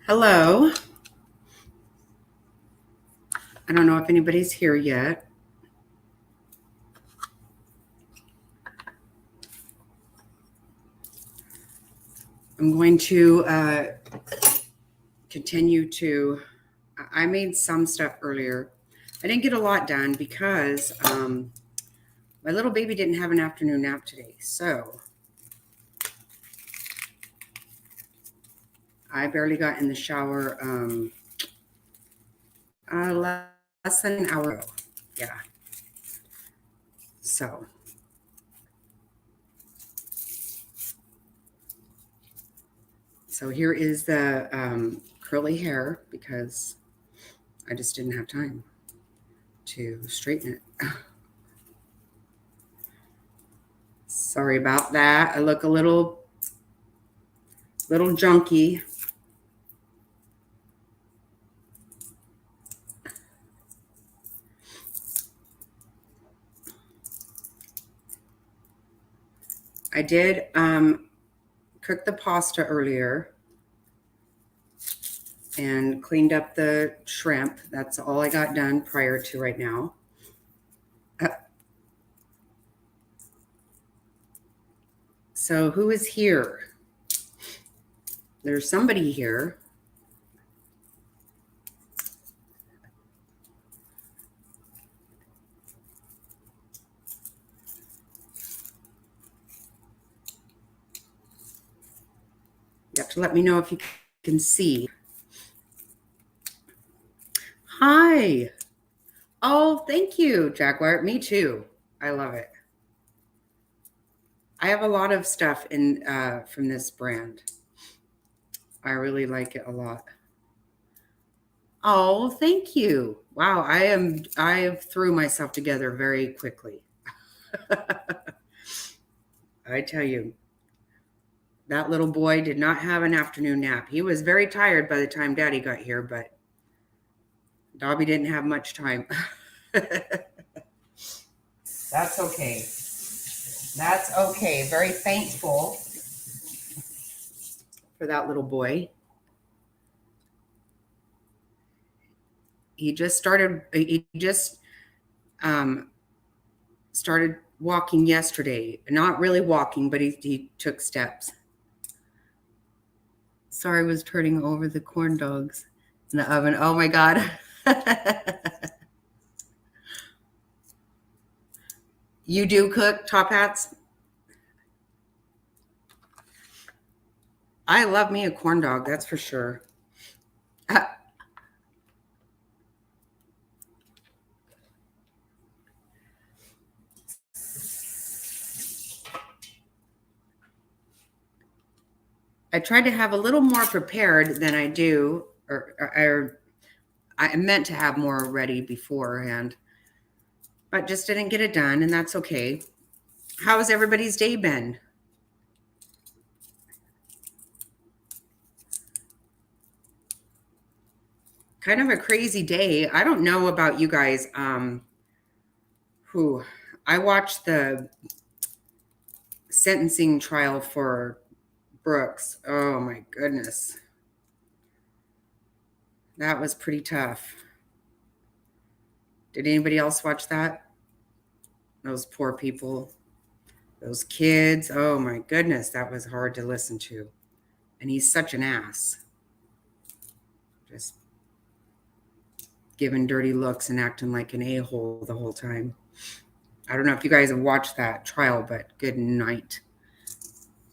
Hello. I don't know if anybody's here yet. I'm going to continue to. I made some stuff earlier. I didn't get a lot done because my little baby didn't have an afternoon nap today. So I barely got in the shower less than an hour ago. Yeah. So here is the curly hair because I just didn't have time to straighten it. Sorry about that. I look a little junky. I did cook the pasta earlier and cleaned up the shrimp. That's all I got done prior to right now. So who is here? There's somebody here. You have to let me know if you can see. Hi. Oh, thank you, Jaguar. Me too. I love it. I have a lot of stuff in from this brand. I really like it a lot. Oh, thank you. Wow, I threw myself together very quickly. I tell you, that little boy did not have an afternoon nap. He was very tired by the time Daddy got here, but Dobby didn't have much time. That's okay. That's okay. Very thankful for that little boy. He just started walking yesterday. Not really walking, but he took steps. Sorry, I was turning over the corn dogs in the oven. Oh my God. You do cook top hats? I love me a corn dog, that's for sure. I tried to have a little more prepared than I do, or I meant to have more ready beforehand, but just didn't get it done, and that's okay. How has everybody's day been? Kind of a crazy day. I don't know about you guys. Who I watched the sentencing trial for Brooks. Oh my goodness. That was pretty tough. Did anybody else watch that? Those poor people, those kids. Oh my goodness, that was hard to listen to. And he's such an ass. Just giving dirty looks and acting like an a-hole the whole time. I don't know if you guys have watched that trial, but good night.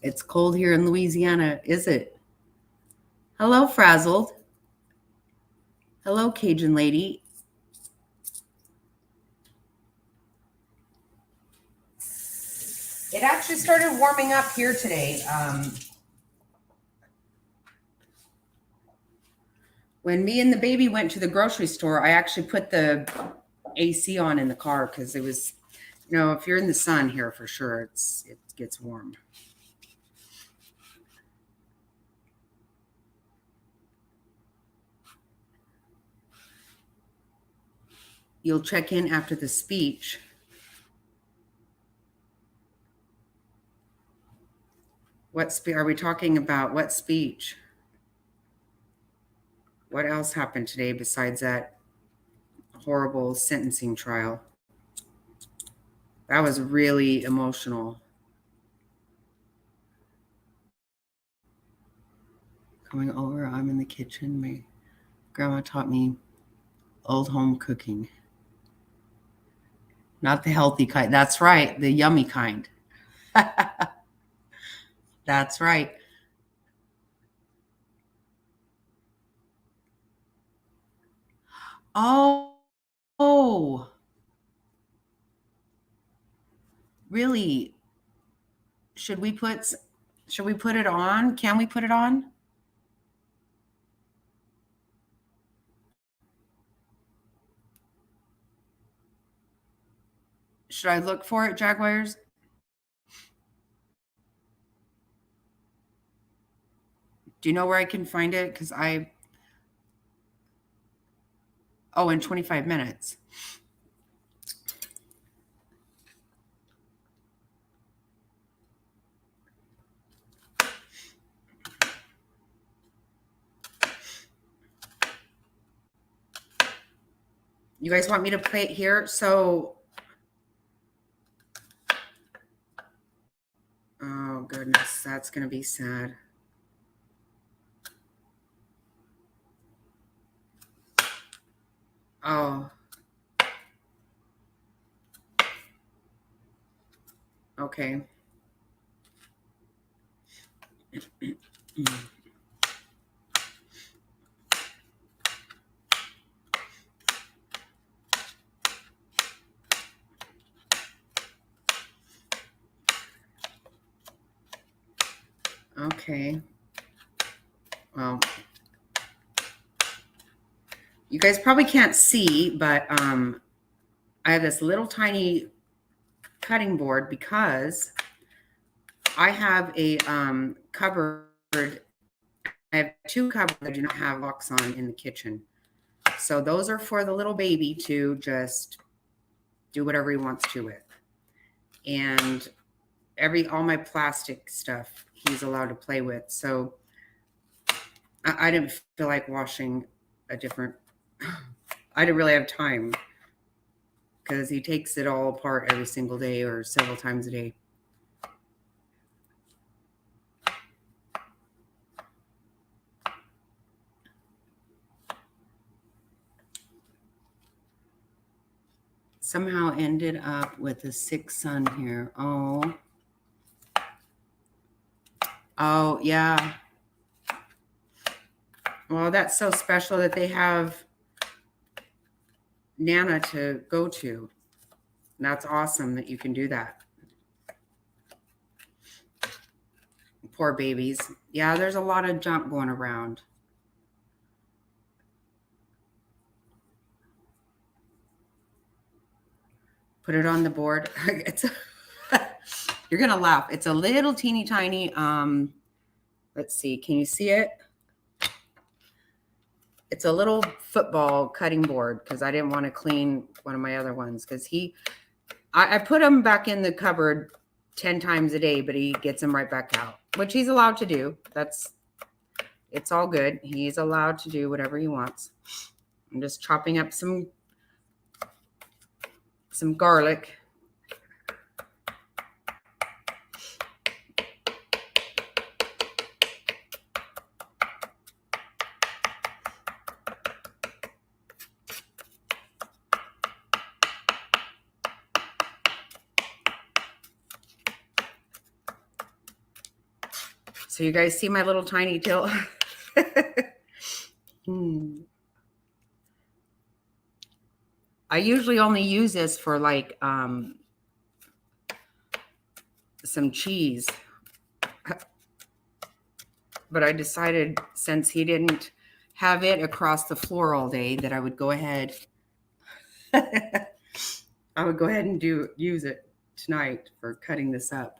It's cold here in Louisiana, is it? Hello, Frazzled. Hello, Cajun lady. It actually started warming up here today. When me and the baby went to the grocery store, I actually put the AC on in the car because it was, if you're in the sun here for sure, it gets warm. You'll check in after the speech. Are we talking about? What speech? What else happened today besides that horrible sentencing trial? That was really emotional. Coming over, I'm in the kitchen. My grandma taught me old home cooking. Not the healthy kind. That's right, the yummy kind. That's right. Oh, really? Should we put it on? Can we put it on? Should I look for it, Jaguars? Do you know where I can find it? Because in 25 minutes. You guys want me to play it here? So, oh goodness, that's going to be sad. Oh. Okay. Okay. Well, you guys probably can't see, but I have this little tiny cutting board because I have a cupboard. I have two cupboards that do not have locks on in the kitchen. So those are for the little baby to just do whatever he wants to with. And all my plastic stuff he's allowed to play with. So I didn't feel like washing I didn't really have time because he takes it all apart every single day or several times a day. Somehow ended up with a 6th son here. Oh, yeah. Well, that's so special that they have Nana to go to. And that's awesome that you can do that. Poor babies. Yeah, there's a lot of junk going around. Put it on the board. You're gonna laugh. It's a little teeny tiny. Let's see. Can you see it? It's a little football cutting board because I didn't want to clean one of my other ones because I put him back in the cupboard 10 times a day, but he gets them right back out, which he's allowed to do. It's all good. He's allowed to do whatever he wants. I'm just chopping up some garlic. So you guys see my little tiny till. I usually only use this for like some cheese. But I decided since he didn't have it across the floor all day that I would go ahead. I would go ahead and use it tonight for cutting this up.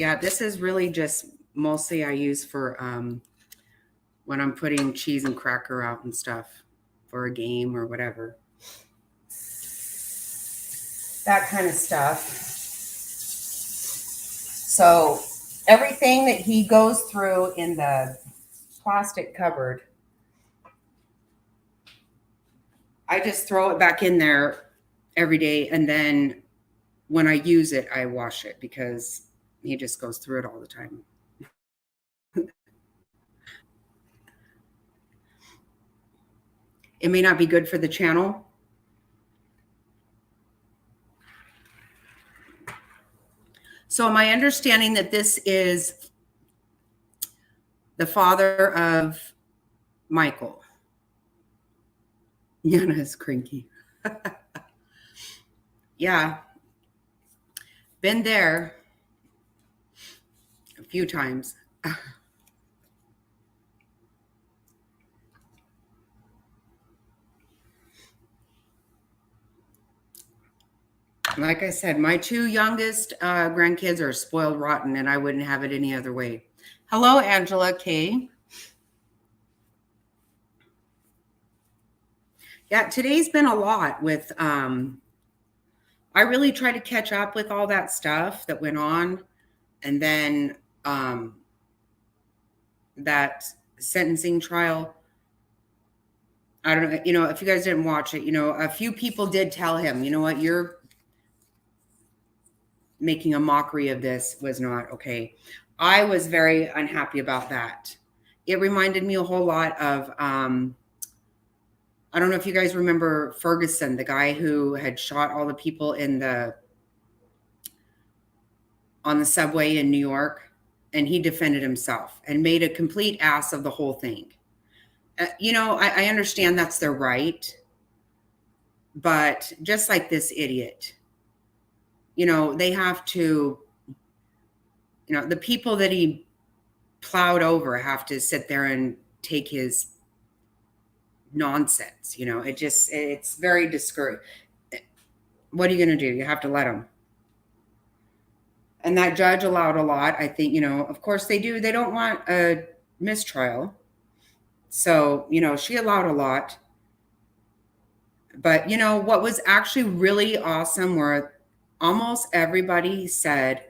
Yeah, this is really just mostly I use for when I'm putting cheese and cracker out and stuff for a game or whatever. That kind of stuff. So everything that he goes through in the plastic cupboard, I just throw it back in there every day, and then when I use it, I wash it because he just goes through it all the time. It may not be good for the channel. So my understanding that this is the father of Michael. Yana is cranky. Yeah, been there a few times. Like I said, my two youngest grandkids are spoiled rotten, and I wouldn't have it any other way. Hello, Angela K. Yeah, today's been a lot with I really try to catch up with all that stuff that went on, and then that sentencing trial. I don't know, if you guys didn't watch it, a few people did tell him, you know what, you're making a mockery of this was not okay. I was very unhappy about that. It reminded me a whole lot of I don't know if you guys remember Ferguson, the guy who had shot all the people on the subway in New York, and he defended himself and made a complete ass of the whole thing. I understand that's their right, but just like this idiot, they have to, the people that he plowed over have to sit there and take his nonsense. It's very discouraging. What are you going to do? You have to let him. And that judge allowed a lot. I think, of course they do. They don't want a mistrial. So, she allowed a lot. But, what was actually really awesome were almost everybody said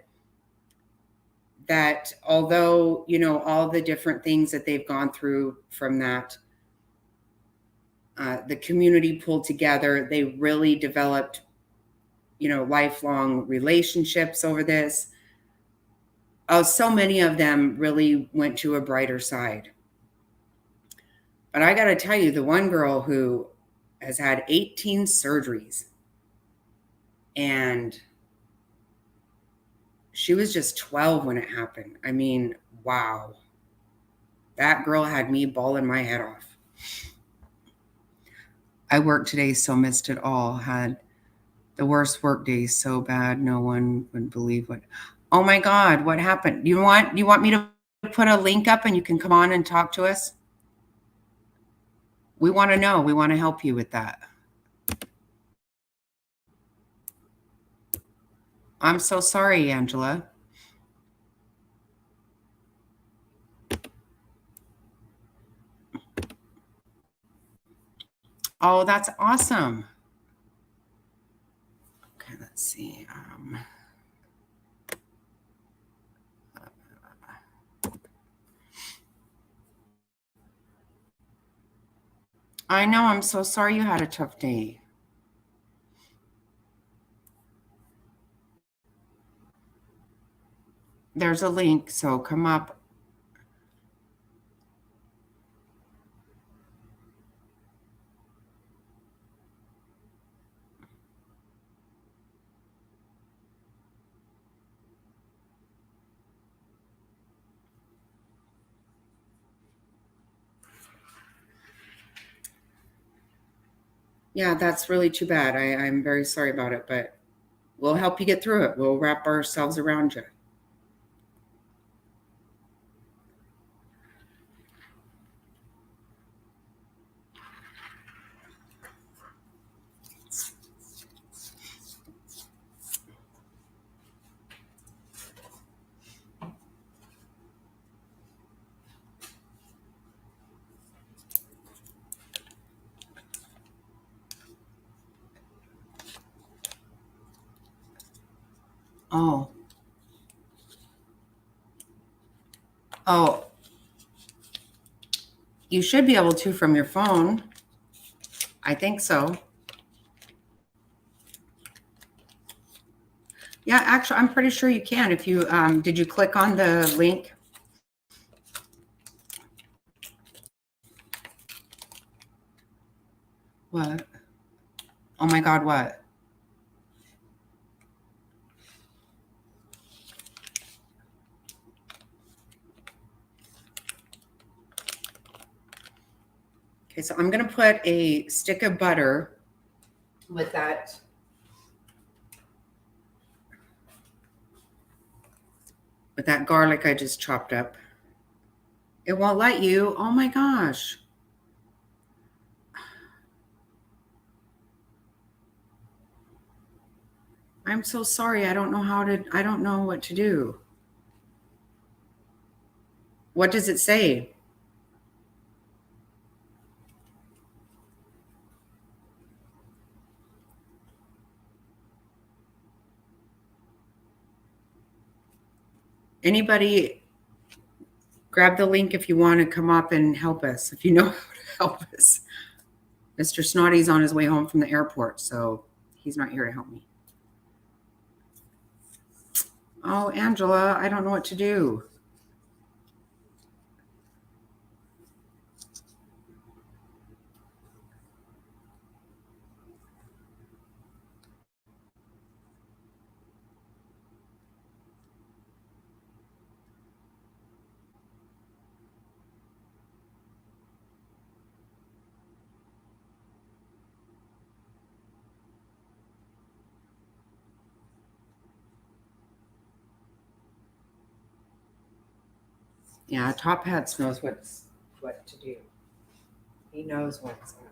that although, all the different things that they've gone through from that, the community pulled together, they really developed, lifelong relationships over this. So many of them really went to a brighter side. But I got to tell you, the one girl who has had 18 surgeries, and she was just 12 when it happened. I mean, wow. That girl had me bawling my head off. I worked today, so missed it all. Had the worst work days so bad, no one would believe what. Oh my God, what happened? Do you want me to put a link up and you can come on and talk to us? We want to know. We want to help you with that. I'm so sorry, Angela. Oh, that's awesome. Okay, let's see. I know. I'm so sorry you had a tough day. There's a link, so come up. Yeah, that's really too bad. I'm very sorry about it, but we'll help you get through it. We'll wrap ourselves around you. Oh. Oh. You should be able to from your phone. I think so. Yeah, actually, I'm pretty sure you can. If you did you click on the link? What? Oh my God, what? Okay, so I'm gonna put a stick of butter with that garlic I just chopped up. It won't let you. Oh my gosh. I'm so sorry. I don't know what to do. What does it say? Anybody grab the link if you want to come up and help us, if you know how to help us. Mr. Snotty's on his way home from the airport, so he's not here to help me. Oh, Angela, I don't know what to do. Yeah, Top Hats knows what to do. He knows what's up.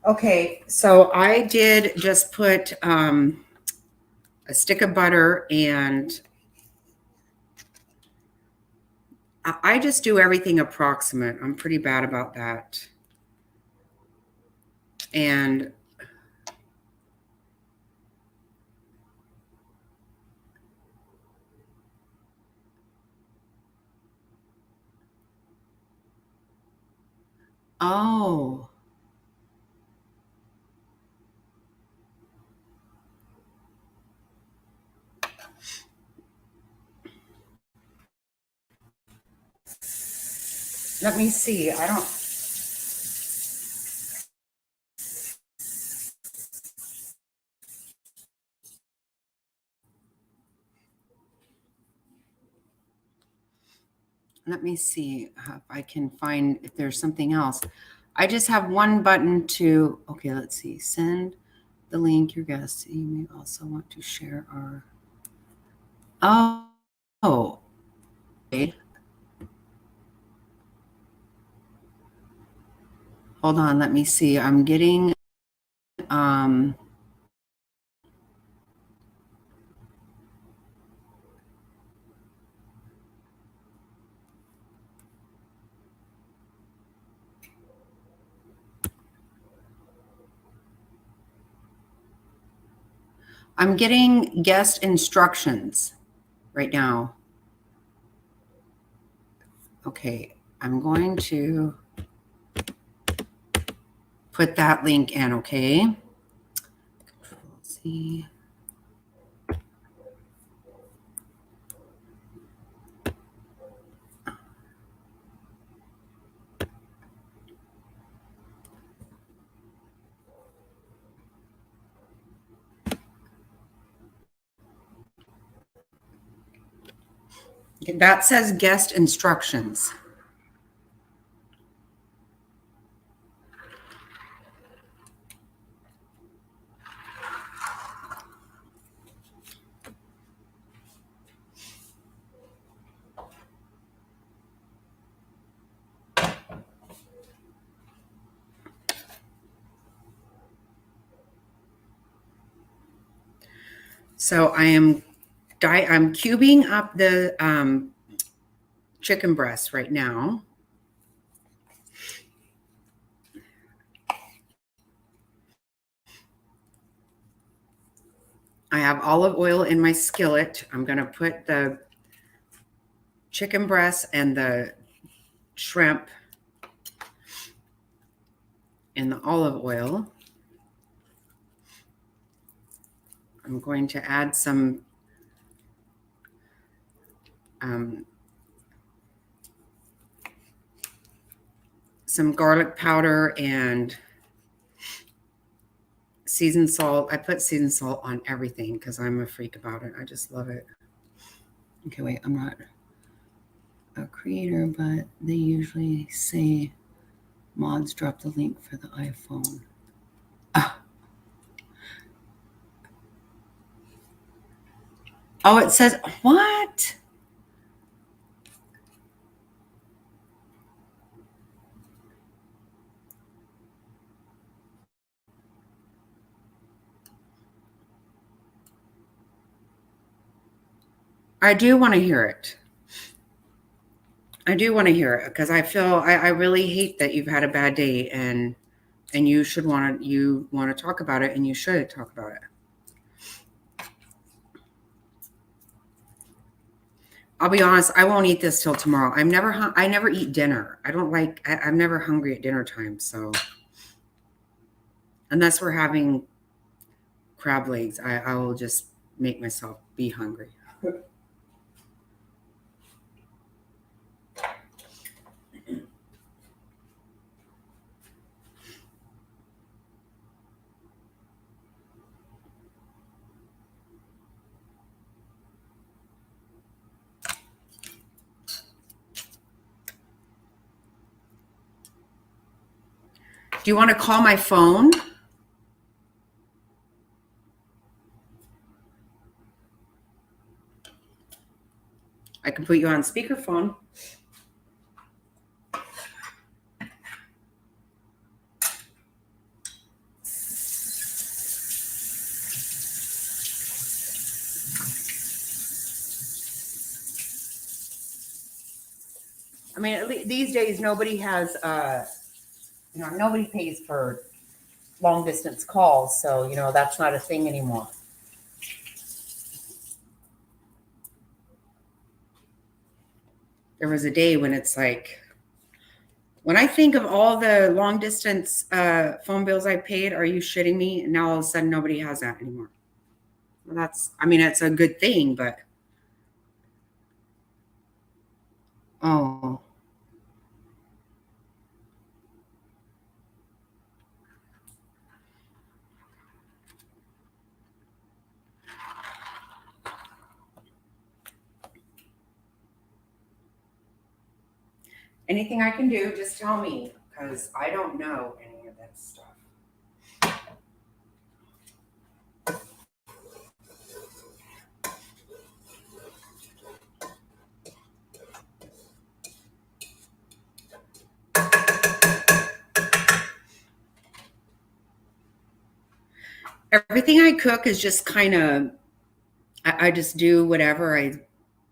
Okay, so I did just put a stick of butter, and I just do everything approximate. I'm pretty bad about that. And oh, let me see. I don't. Let me see if I can find if there's something else. I just have one button to. Okay, let's see. Send the link. Your guests. You may also want to share our. Oh. Okay. Hold on. Let me see. I'm getting. Um, I'm getting guest instructions right now. Okay, I'm going to put that link in, okay? Control-C. That says guest instructions. So I'm cubing up the chicken breast right now. I have olive oil in my skillet. I'm going to put the chicken breast and the shrimp in the olive oil. I'm going to add some garlic powder and seasoned salt. I put seasoned salt on everything because I'm a freak about it. I just love it. Okay, wait, I'm not a creator, but they usually say mods drop the link for the iPhone. Oh, it says, what? I do want to hear it. I do want to hear it because I feel I really hate that you've had a bad day and you want to talk about it, and you should talk about it. I'll be honest, I won't eat this till tomorrow. I never eat dinner. I'm never hungry at dinner time. So unless we're having crab legs, I will just make myself be hungry. Do you want to call my phone? I can put you on speakerphone. I mean, these days, nobody has, nobody pays for long distance calls. So, that's not a thing anymore. There was a day when it's like, when I think of all the long distance phone bills I paid, are you shitting me? And now all of a sudden nobody has that anymore. Well, it's a good thing, but oh. Anything I can do, just tell me, because I don't know any of that stuff. Everything I cook is just kind of, I just do whatever I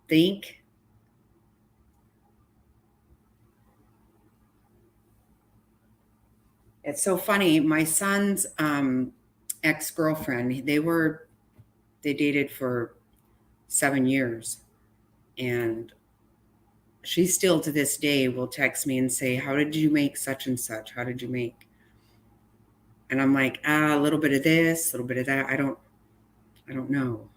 think. It's so funny. My son's ex-girlfriend, they dated for 7 years. And she still to this day will text me and say, how did you make such and such? How did you make? And I'm like, a little bit of this, a little bit of that. I don't know.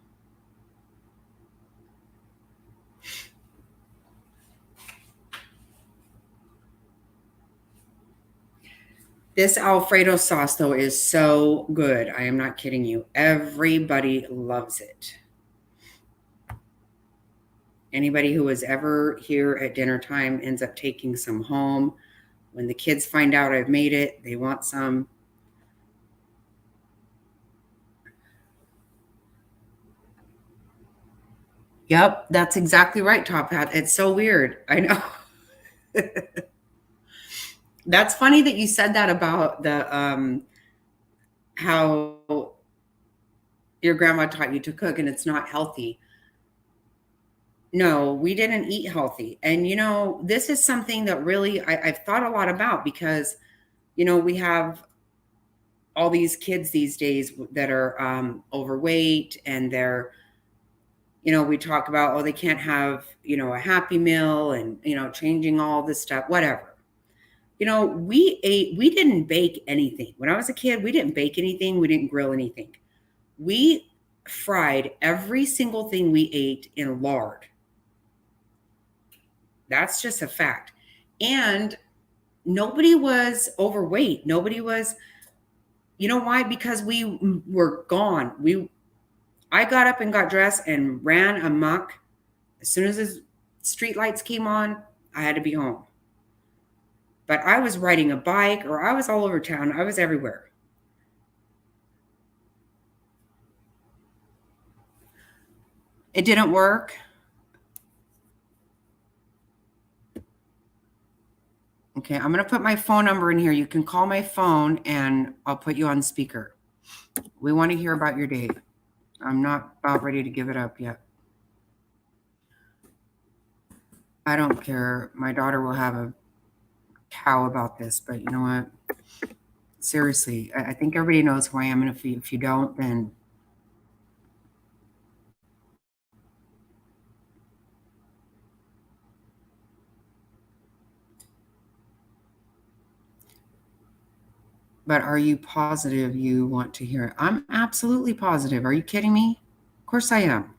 This Alfredo sauce, though, is so good. I am not kidding you. Everybody loves it. Anybody who was ever here at dinner time ends up taking some home. When the kids find out I've made it, they want some. Yep, that's exactly right, Top Hat. It's so weird. I know. That's funny that you said that about the how your grandma taught you to cook and it's not healthy. No, we didn't eat healthy. And this is something that really I've thought a lot about because we have all these kids these days that are overweight, and they're we talk about, oh, they can't have a Happy Meal, and changing all this stuff, whatever. We didn't bake anything when I was a kid. We didn't bake anything, we didn't grill anything. We fried every single thing we ate in lard. That's just a fact. And nobody was overweight. Nobody was, why? Because we were gone. I got up and got dressed and ran amok. As soon as the street lights came on, I had to be home. But I was riding a bike, or I was all over town. I was everywhere. It didn't work. Okay, I'm going to put my phone number in here. You can call my phone and I'll put you on speaker. We want to hear about your day. I'm not about ready to give it up yet. I don't care. My daughter will have a cow about this, but you know what? Seriously, I think everybody knows who I am, and if you don't, then but are you positive you want to hear it? I'm absolutely positive. Are you kidding me? Of course I am.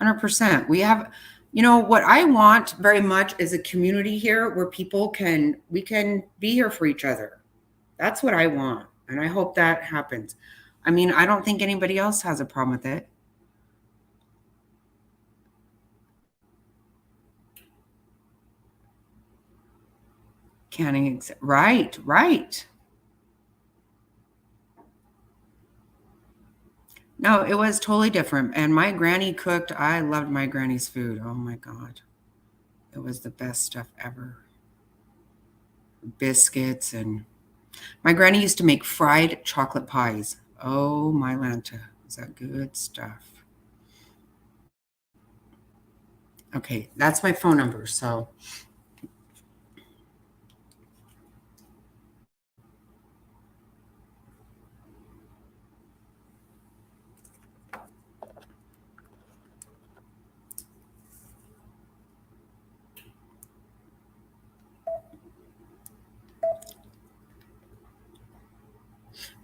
100%. We have, what I want very much is a community here where we can be here for each other. That's what I want. And I hope that happens. I mean, I don't think anybody else has a problem with it. Canning, right. No, it was totally different. And my granny cooked. I loved my granny's food. Oh my God. It was the best stuff ever. Biscuits, and my granny used to make fried chocolate pies. Oh my Lanta. Is that good stuff? Okay, that's my phone number. So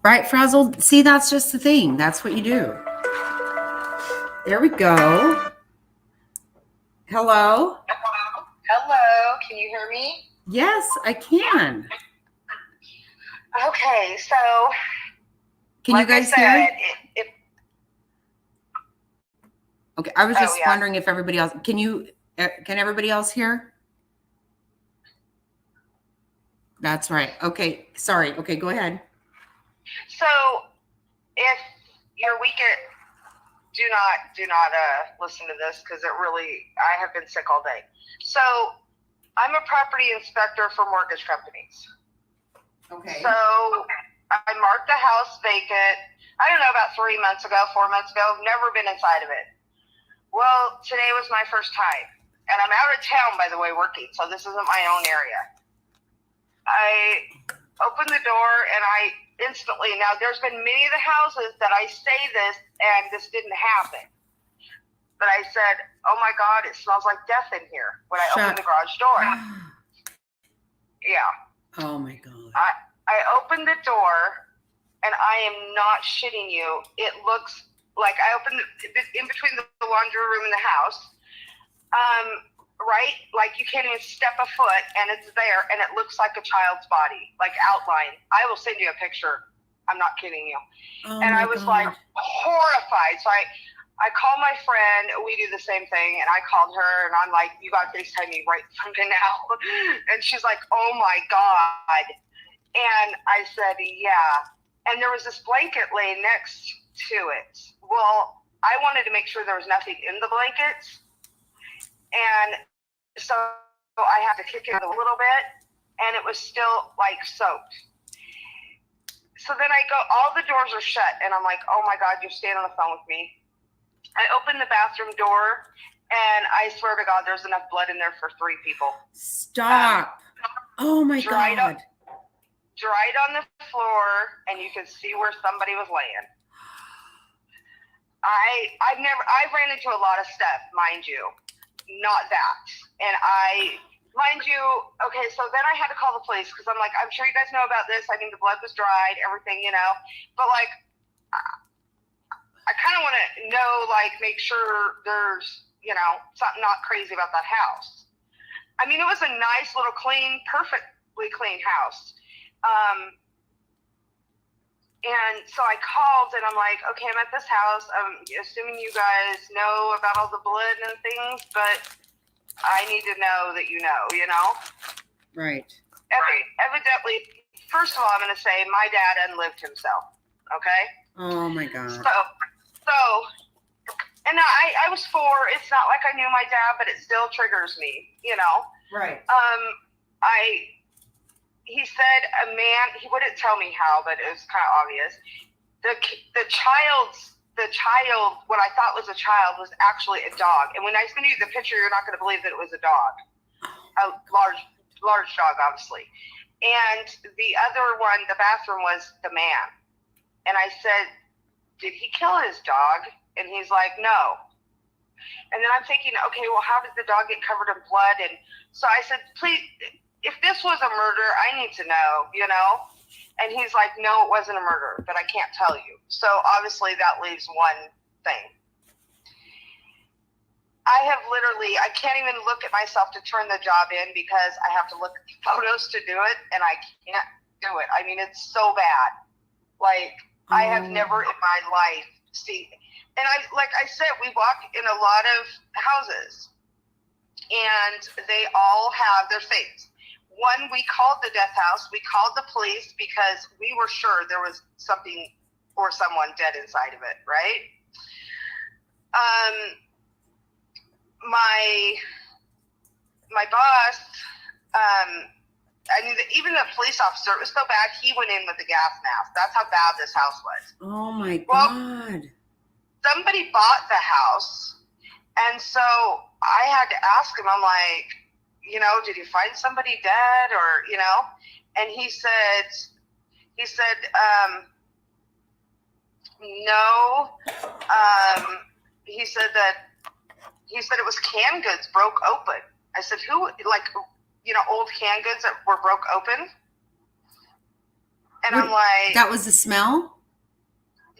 right, Frazzled. See, that's just the thing. That's what you do. There we go. Hello? Hello, can you hear me? Yes, I can. Okay, so can you guys hear? Okay, I was just wondering if everybody else can everybody else hear? That's right. Okay, sorry. Okay, go ahead. So if you're weak at do not listen to this, because I have been sick all day. So I'm a property inspector for mortgage companies. Okay. So I marked the house vacant, I don't know, about 4 months ago, never been inside of it. Well, today was my first time, and I'm out of town, by the way, working, so this isn't my own area. I opened the door, and I instantly, now there's been many of the houses that I say this, and this didn't happen. But I said, oh my God, it smells like death in here when I opened the garage door. Yeah. Oh my God. I opened the door, and I am not shitting you. It looks like I opened it in between the laundry room and the house. Right? Like you can't even step a foot, and it's there, and it looks like a child's body, like outline. I will send you a picture. I'm not kidding you. Oh and I was God. like horrified. So I call my friend. We do the same thing. And I called her, and I'm like, you got to FaceTime me right fucking now. And she's like, oh, my God. And I said, yeah. And there was this blanket laying next to it. Well, I wanted to make sure there was nothing in the blankets. And so I had to kick it a little bit, and it was still, like, soaked. So then I go, all the doors are shut, and I'm like, oh, my God, you're staying on the phone with me. I opened the bathroom door, and I swear to God, there's enough blood in there for 3 people. Stop. Oh, my God. Dried on the floor, and you could see where somebody was laying. I ran into a lot of stuff, mind you. Not that. And mind you, okay, so then I had to call the police because I'm like, I'm sure you guys know about this. I mean, the blood was dried, everything, you know. But, like, I kind of want to know, like, make sure there's, you know, something not crazy about that house. I mean, it was a nice little clean, perfectly clean house. And so I called, and I'm like, okay, I'm at this house. I'm assuming you guys know about all the blood and things, but I need to know that you know, you know? Right. Evidently, first of all, I'm going to say my dad unlived himself, okay? Oh, my God. So, and I was 4. It's not like I knew my dad, but it still triggers me, you know? Right. He said a man, he wouldn't tell me how, but it was kind of obvious. The child, what I thought was a child, was actually a dog. And when I send you the picture, you're not going to believe that it was a dog. A large dog, obviously. And the other one, the bathroom, was the man. And I said, did he kill his dog? And he's like, no. And then I'm thinking, okay, well, how did the dog get covered in blood? And so I said, please, if this was a murder, I need to know, you know? And he's like, no, it wasn't a murder, but I can't tell you. So obviously that leaves one thing. I can't even look at myself to turn the job in because I have to look at the photos to do it, and I can't do it. I mean, it's so bad. Like, I have never in my life seen, and like I said, we walk in a lot of houses, and they all have their fates. One, we called the death house. We called the police because we were sure there was something or someone dead inside of it, right? My boss, I mean, even the police officer, it was so bad, he went in with a gas mask. That's how bad this house was. Oh, my God. Somebody bought the house, and so I had to ask him, I'm like, you know, did you find somebody dead, or, you know? And he said, no. He said it was canned goods broke open. I said, who, like, you know, old canned goods that were broke open? And I'm like, that was the smell?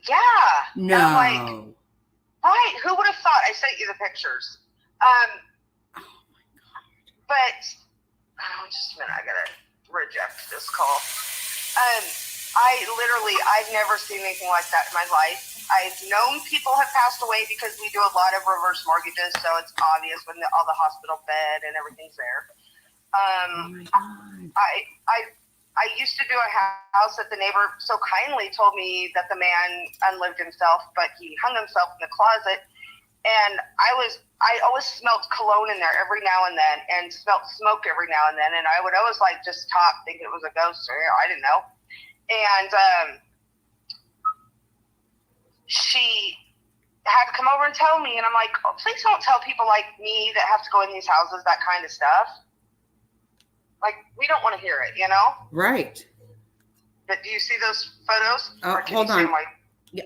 Yeah. No. And I'm like, right, who would have thought? I sent you the pictures. But, just a minute, I gotta reject this call. I've never seen anything like that in my life. I've known people have passed away because we do a lot of reverse mortgages, so it's obvious when all the hospital bed and everything's there. Oh my God. I used to do a house that the neighbor so kindly told me that the man unlived himself, but he hung himself in the closet. And I always smelled cologne in there every now and then, and smelled smoke every now and then. And I would always like just talk, thinking it was a ghost, or I didn't know. And she had to come over and tell me, and I'm like, oh, please don't tell people like me that have to go in these houses that kind of stuff. Like, we don't want to hear it, you know? Right. But do you see those photos? Hold on.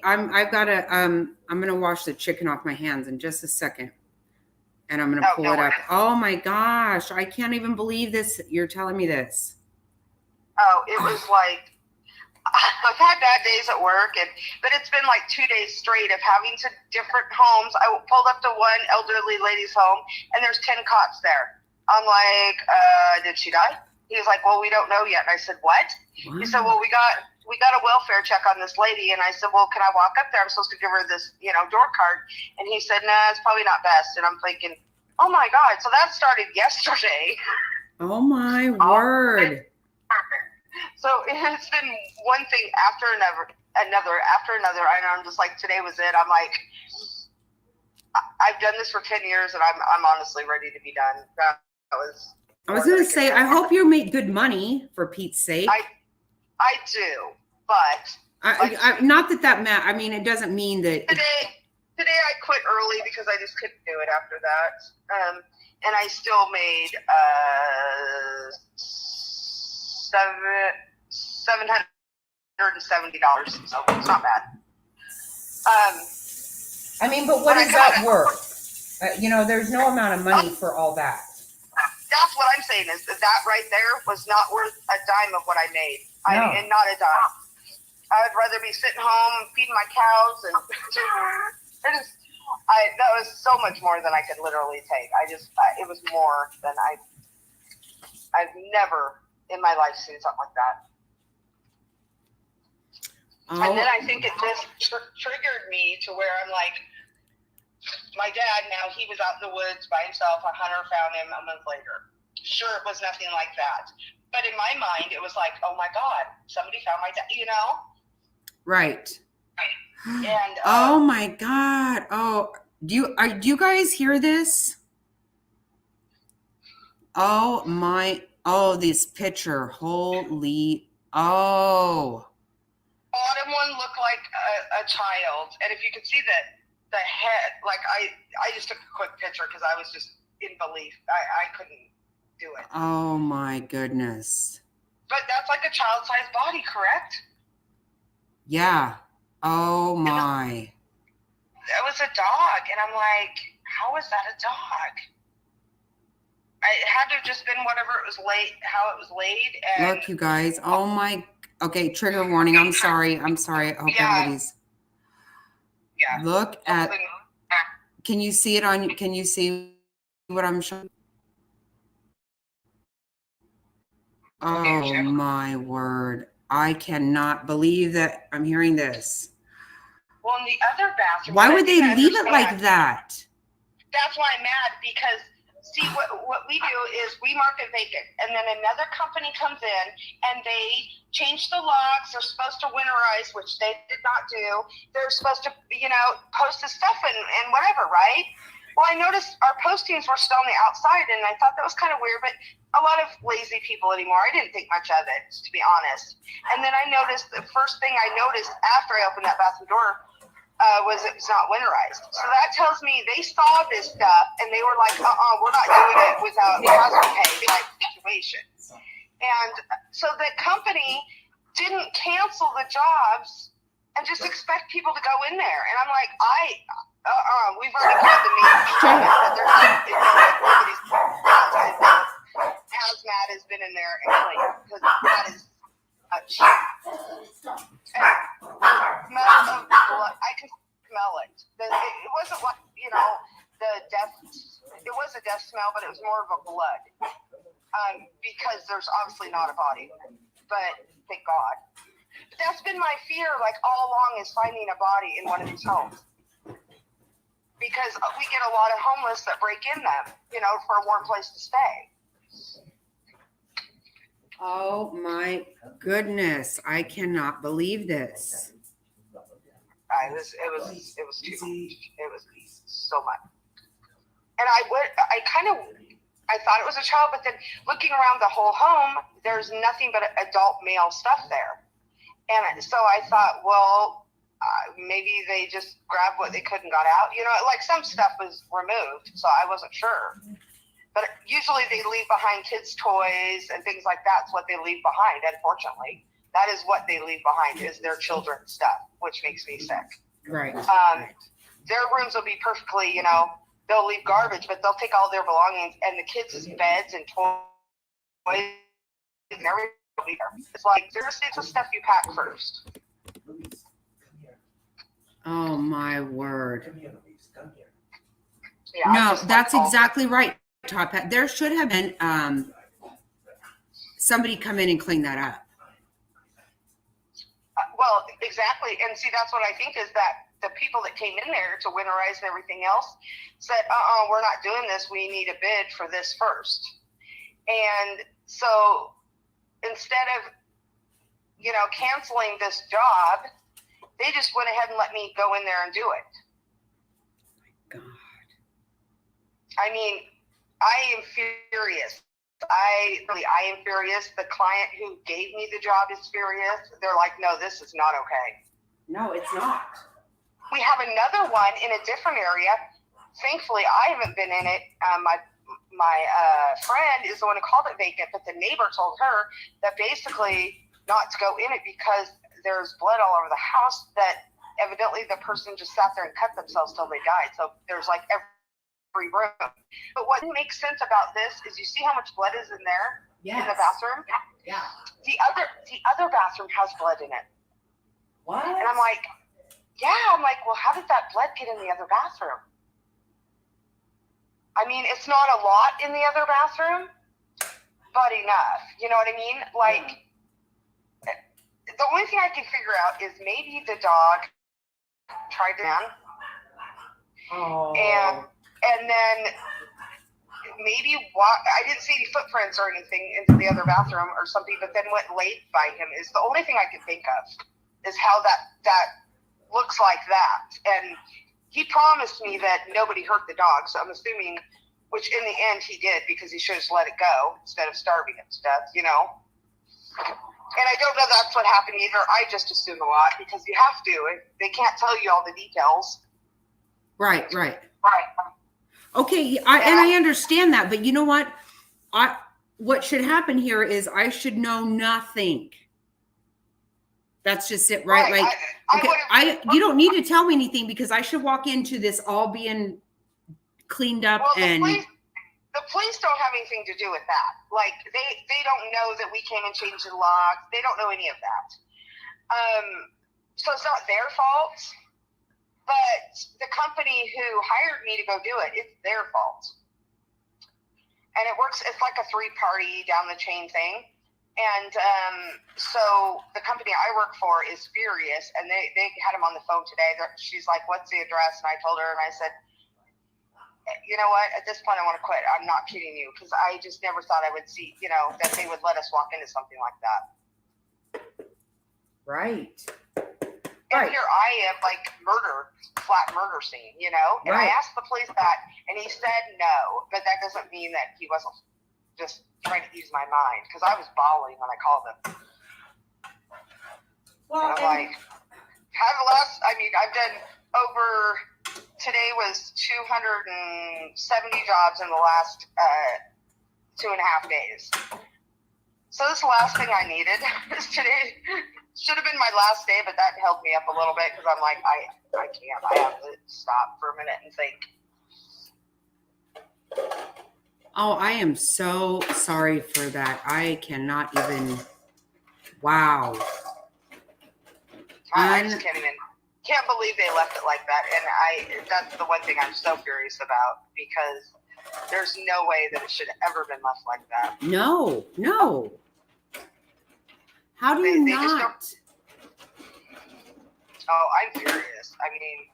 I'm gonna wash the chicken off my hands in just a second, and I'm gonna pull it up. Oh my gosh, I can't even believe this. You're telling me this. Oh, it was like, I've had bad days at work, but it's been like 2 days straight of having to different homes. I pulled up to one elderly lady's home, and there's 10 cots there. I'm like, did she die? He was like, well, we don't know yet. And I said, what? He said, well, we got we got a welfare check on this lady. And I said, well, can I walk up there? I'm supposed to give her this, door card. And he said, nah, it's probably not best. And I'm thinking, oh my God. So that started yesterday. Oh my word. So it's been one thing after another. And I'm just like, today was it. I'm like, I've done this for 10 years and I'm honestly ready to be done. I was going to say, I hope you made good money for Pete's sake. I do, but not that matters. I mean, it doesn't mean that. Today I quit early because I just couldn't do it after that. And I still made $770, so it's not bad. I mean, but what is that worth? There's no amount of money for all that. That's what I'm saying is that right there was not worth a dime of what I made. No. And not a dime. I would rather be sitting home feeding my cows and that was so much more than I could literally take. It was more than I've never in my life seen something like that. Oh. And then I think it just triggered me to where I'm like, my dad, now he was out in the woods by himself. A hunter found him a month later. Sure, it was nothing like that. But in my mind, it was like, oh my God, somebody found my dad, Right. And oh my God. Oh, do you guys hear this? Oh this picture. Holy. Oh. Bottom one looked like a child. And if you could see the head, like I just took a quick picture because I was just in belief. I couldn't do it. Oh my goodness. But that's like a child-sized body, correct? Yeah. Oh my. It was a dog, and I'm like, how is that a dog? It had to have just been whatever it was how it was laid. And look, you guys. Oh my. Okay, trigger warning. I'm sorry. I hope everybody's. Yeah. Look at. Can you see it on? Can you see what I'm showing? Oh my word. I cannot believe that I'm hearing this. Well, in the other bathroom. Why would they leave it like that? That's why I'm mad because, see, what we do is we mark it vacant, and then another company comes in, and they change the locks. They're supposed to winterize, which they did not do. They're supposed to, post the stuff and whatever, right? Well, I noticed our postings were still on the outside, and I thought that was kind of weird, but a lot of lazy people anymore. I didn't think much of it, to be honest. And then I noticed, the first thing I noticed after I opened that bathroom door was it was not winterized. So that tells me they saw this stuff, and they were like, we're not doing it without hazard pay type situation. And so the company didn't cancel the jobs and just expect people to go in there. And I'm like, we've already called the meeting, but there's nobody's hazmat has been in there and clean because that is smell of blood. I can smell it. It wasn't like the death. It was a death smell, but it was more of a blood because there's obviously not a body. But thank God. But that's been my fear, like all along, is finding a body in one of these homes. Because we get a lot of homeless that break in them, for a warm place to stay. Oh my goodness. I cannot believe this. It was too much. It was so much. And I thought it was a child, but then looking around the whole home, there's nothing but adult male stuff there. And so I thought, well, maybe they just grabbed what they could and got out. Like some stuff was removed, so I wasn't sure. But usually they leave behind kids' toys and things like that's what they leave behind, unfortunately. That is what they leave behind is their children's stuff, which makes me sick. Right. Their rooms will be perfectly, they'll leave garbage, but they'll take all their belongings and the kids' beds and toys and everything will be there. It's like, seriously, it's the stuff you pack first. Oh my word. Yeah, no, that's exactly right, Top Hat. There should have been somebody come in and clean that up. Well, exactly. And see, that's what I think is that the people that came in there to winterize and everything else said, we're not doing this. We need a bid for this first. And so instead of, canceling this job, they just went ahead and let me go in there and do it. God. I mean, I am furious. I am furious. The client who gave me the job is furious. They're like, no, this is not okay. No, it's not. We have another one in a different area. Thankfully, I haven't been in it. My friend is the one who called it vacant, but the neighbor told her that basically not to go in it because there's blood all over the house, that evidently the person just sat there and cut themselves till they died. So there's like every room. But what makes sense about this is you see how much blood is in there. Yes. In the bathroom. Yeah. The other bathroom has blood in it. What? And I'm like, well, how did that blood get in the other bathroom? I mean, it's not a lot in the other bathroom, but enough. You know what I mean? Like, the only thing I can figure out is maybe the dog tried to run. Oh. And then maybe I didn't see any footprints or anything into the other bathroom or something, but then went late by him is the only thing I can think of is how that looks like that. And he promised me that nobody hurt the dog, so I'm assuming, which in the end he did because he should have let it go instead of starving it to death, And I don't know that's what happened either. I just assume a lot because you have to. They can't tell you all the details. Right. Right. Okay, I understand that, but you know what? What should happen here is I should know nothing. That's just it, right? You don't need to tell me anything because I should walk into this all being cleaned up. Well, the police don't have anything to do with that. Like they don't know that we came and changed the locks. They don't know any of that. So it's not their fault. But the company who hired me to go do it, it's their fault. And it works, it's like a 3-party down the chain thing. And so the company I work for is furious, and they had him on the phone today. She's like, what's the address? And I told her, and I said, you know what, at this point I want to quit. I'm not kidding you, because I just never thought I would see, that they would let us walk into something like that. Right. And here I am, like flat murder scene, And I asked the police that, and he said no. But that doesn't mean that he wasn't just trying to ease my mind, because I was bawling when I called him. Well, and I'm like, I've done over, today was 270 jobs in the last 2.5 days. So this is the last thing I needed. Today should have been my last day, but that helped me up a little bit because I'm like, I can't. I have to stop for a minute and think. Oh, I am so sorry for that. I cannot even. Wow. I just can't believe they left it like that. And that's the one thing I'm so furious about, because there's no way that it should have ever been left like that. No. How do you not? Oh, I'm furious. I mean,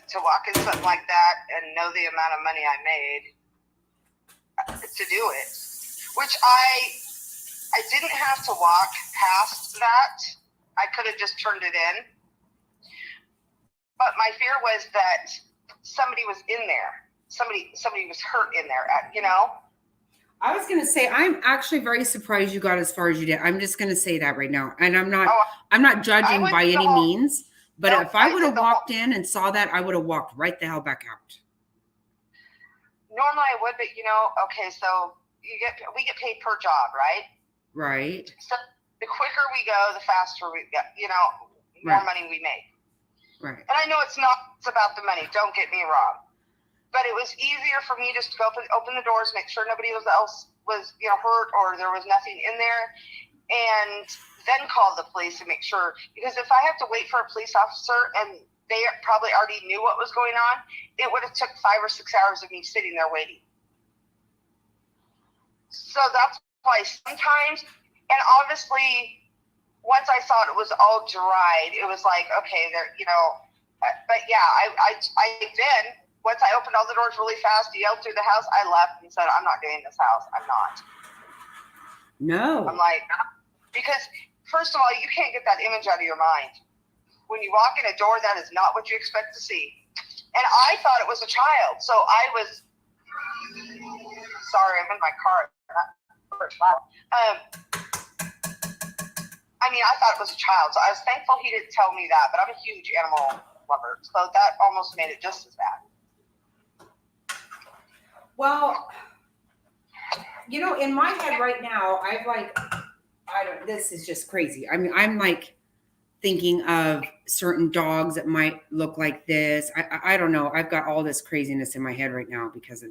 to walk in something like that and know the amount of money I made to do it, which I didn't have to walk past that. I could have just turned it in. But my fear was that somebody was in there. Somebody was hurt in there, I was going to say, I'm actually very surprised you got as far as you did. I'm just going to say that right now. And I'm not judging by any means, but if I would have walked in and saw that, I would have walked right the hell back out. Normally I would, but okay, so we get paid per job, right? Right. So the quicker we go, the faster we get, more money we make. Right. And I know it's about the money, don't get me wrong. But it was easier for me just to go open the doors, make sure nobody else was hurt or there was nothing in there, and then call the police and make sure. Because if I have to wait for a police officer and they probably already knew what was going on, it would have took 5 or 6 hours of me sitting there waiting. So that's why sometimes, and obviously once I saw it was all dried, it was like, okay, there, but yeah, I then, once I opened all the doors really fast, yelled through the house, I left and said, I'm not doing this house. I'm not. No. I'm like, because first of all, you can't get that image out of your mind. When you walk in a door, that is not what you expect to see. And I thought it was a child. So I was, sorry, I'm in my car. I mean, I thought it was a child. So I was thankful he didn't tell me that, but I'm a huge animal lover. So that almost made it just as bad. Well, in my head right now, this is just crazy. I mean, I'm like thinking of certain dogs that might look like this. I don't know. I've got all this craziness in my head right now because of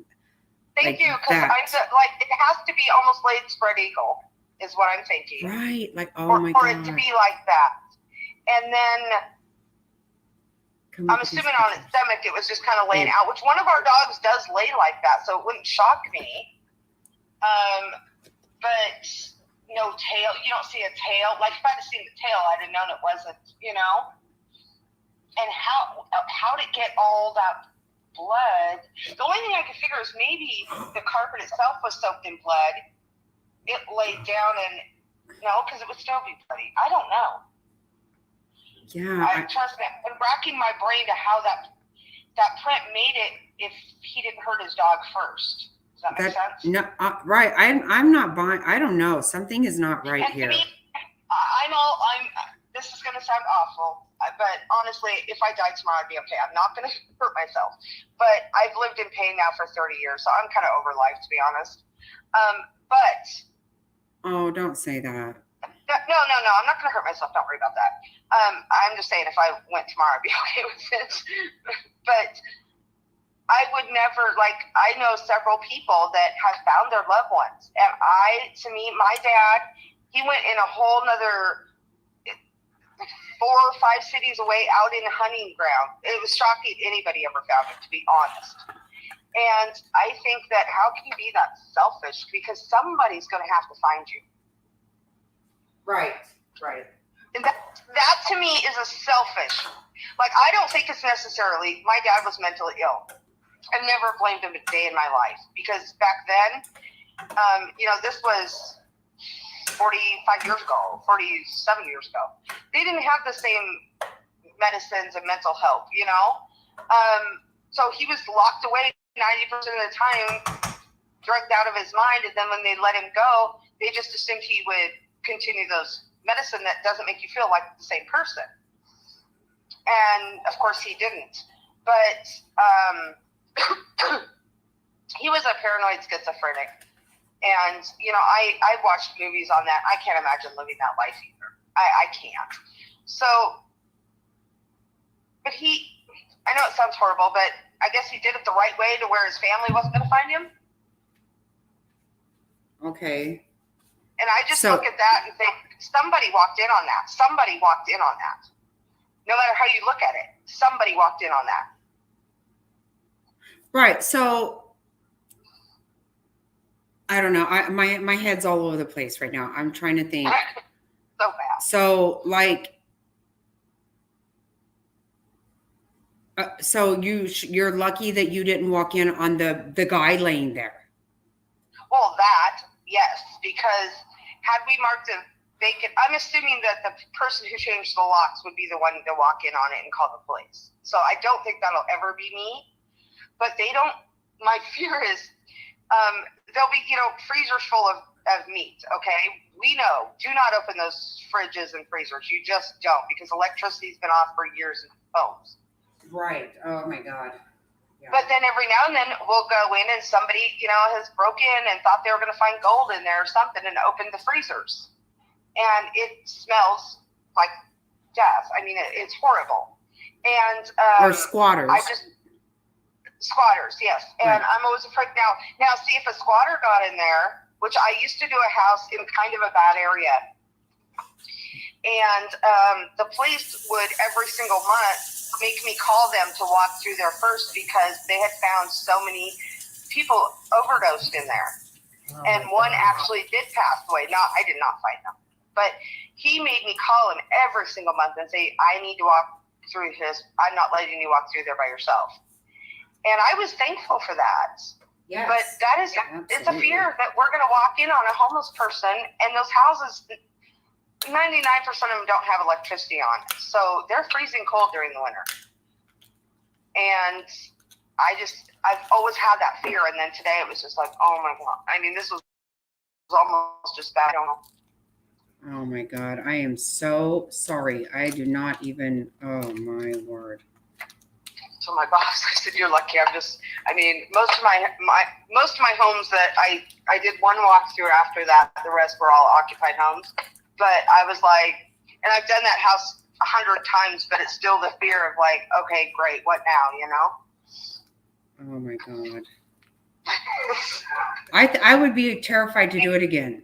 Thank you, because it has to be almost laid spread eagle, is what I'm thinking. Right, like my for God. it to be like that, and then I'm assuming on its stomach it was just kind of laying out, which one of our dogs does lay like that, so it wouldn't shock me. But no tail. You don't see a tail. Like if I'd have seen the tail, I'd have known it wasn't. And how did it get all that blood? The only thing I could figure is maybe the carpet itself was soaked in blood. It laid down and no, because it would still be bloody. I don't know. Yeah. Trust me, I'm racking my brain to how that print made it if he didn't hurt his dog first. Does that make sense? No, right. I'm not buying. I don't know. Something is not right and here. To me, this is going to sound awful, but honestly, if I died tomorrow, I'd be okay. I'm not going to hurt myself. But I've lived in pain now for 30 years, so I'm kind of over life, to be honest. But. Oh, don't say that. No. I'm not going to hurt myself. Don't worry about that. I'm just saying if I went tomorrow, I'd be okay with it. But I would never, I know several people that have found their loved ones. And my dad, he went in a whole nother 4 or 5 cities away out in a hunting ground. It was shocking anybody ever found it, to be honest. And I think that how can you be that selfish? Because somebody's going to have to find you. Right. And that to me is a selfish. I don't think it's necessarily, my dad was mentally ill. I've never blamed him a day in my life because back then, this was 45 years ago, 47 years ago. They didn't have the same medicines and mental help, So he was locked away 90% of the time, drugged out of his mind. And then when they let him go, they just assumed he would continue those medicine that doesn't make you feel like the same person. And of course he didn't. But he was a paranoid schizophrenic. And, I watched movies on that. I can't imagine living that life either. I can't. So, but I know it sounds horrible, but I guess he did it the right way to where his family wasn't going to find him. Okay. And I just look at that and think, somebody walked in on that. Somebody walked in on that. No matter how you look at it, somebody walked in on that. Right. So I don't know. My head's all over the place right now. I'm trying to think. So bad. So so you're lucky that you didn't walk in on the guy laying there. Well, yes, because had we marked a vacant, I'm assuming that the person who changed the locks would be the one to walk in on it and call the police. So I don't think that'll ever be me. But my fear is there'll be, freezers full of meat, okay? We know, do not open those fridges and freezers. You just don't, because electricity's been off for years in homes. Right. Oh, my God. Yeah. But then every now and then we'll go in and somebody, has broken and thought they were going to find gold in there or something and opened the freezers. And it smells like death. I mean, it's horrible. And or squatters. Squatters, yes. And I'm always afraid now see if a squatter got in there, which I used to do a house in kind of a bad area. And the police would every single month make me call them to walk through there first because they had found so many people overdosed in there. And one actually did pass away. I did not find them. But he made me call him every single month and say, I need to walk through his, I'm not letting you walk through there by yourself. And I was thankful for that. Yes, but that is, absolutely. It's a fear that we're going to walk in on a homeless person, and those houses, 99% of them don't have electricity on. So they're freezing cold during the winter. And I've always had that fear. And then today it was just like, oh my God. I mean, this was almost just bad. I don't know. Oh my God. I am so sorry. I do not even, oh my word. So my boss, I said, you're lucky. Most of my homes that I did one walkthrough after that, the rest were all occupied homes. But I was like, and I've done that house 100 times, but it's still the fear of like, okay, great, what now, you know? Oh my God. I would be terrified to do it again.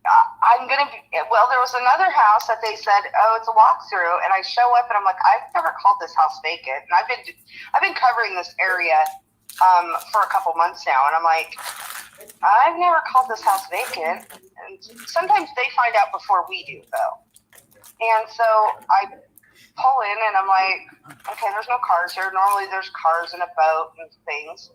There was another house that they said, oh, it's a walkthrough, and I show up and I'm like, I've never called this house vacant, and I've been covering this area for a couple months now, and I'm like, I've never called this house vacant. And sometimes they find out before we do, though. And so I pull in and I'm like, okay, there's no cars here. Normally there's cars and a boat and things.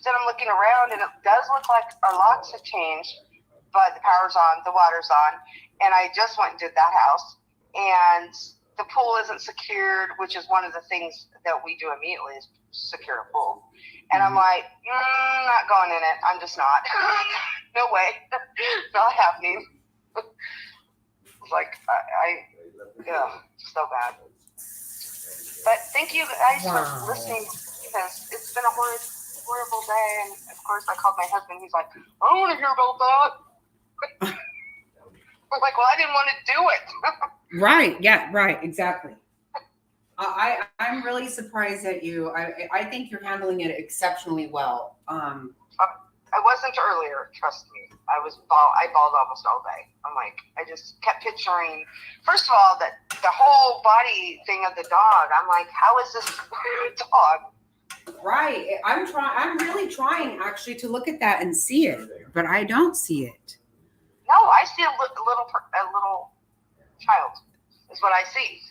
Then I'm looking around and it does look like our locks have changed, but the power's on, the water's on. And I just went and did that house. And the pool isn't secured, which is one of the things that we do immediately is secure a pool. And I'm like, not going in it. I'm just not. No way. Not happening. It's like, so bad. But thank you guys for listening, because it's been a horrible day. And of course, I called my husband. He's like, I don't want to hear about that. I'm like, well, I didn't want to do it. Right. Yeah, right. Exactly. I'm really surprised at you. I think you're handling it exceptionally well. I wasn't earlier, trust me. I bawled almost all day. I'm like, I just kept picturing, first of all, that the whole body thing of the dog. I'm like, how is this dog? Right. I'm really trying actually to look at that and see it, but I don't see it. No, I see a little child is what I see.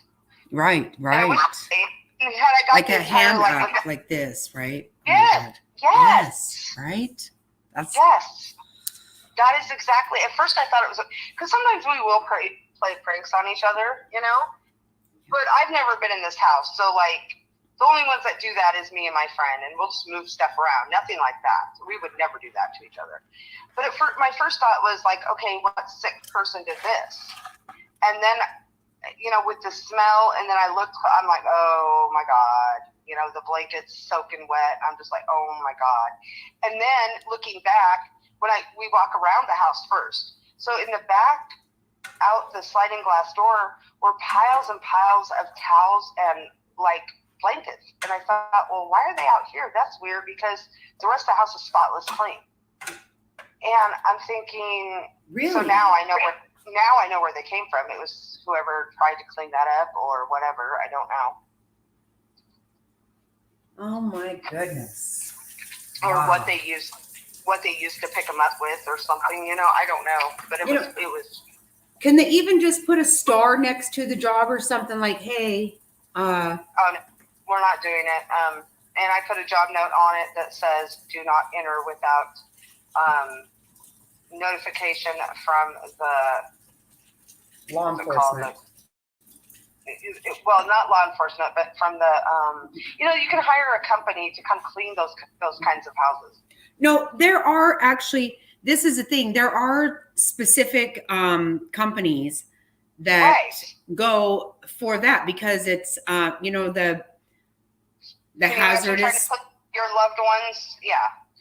Right. Like a hand up, like this, right? Yes. Yes. Right. Yes. That is exactly. At first, I thought it was because sometimes we will play pranks on each other, you know. But I've never been in this house, so like the only ones that do that is me and my friend, and we'll just move stuff around. Nothing like that. We would never do that to each other. But my first thought was like, okay, what sick person did this? And then, you know, with the smell, and then I looked. I'm like, oh my God. You know, the blanket's soaking wet. I'm just like, oh my God. And then looking back, we walk around the house first. So in the back, out the sliding glass door, were piles and piles of towels and like blankets. And I thought, well, why are they out here? That's weird because the rest of the house is spotless clean. And I'm thinking, really? So now I know where they came from. It was whoever tried to clean that up or whatever. I don't know. Oh my goodness. Or what they used to pick them up with or something, you know, I don't know, but it was. Can they even just put a star next to the job or something like, hey, Oh, no, we're not doing it. And I put a job note on it that says, do not enter without, notification from the law enforcement. Well, not law enforcement, but from the, you know, you can hire a company to come clean those kinds of houses. No, there are actually, this is the thing. There are specific companies that go for that because it's, you know, the hazardous. To put your loved ones, yeah.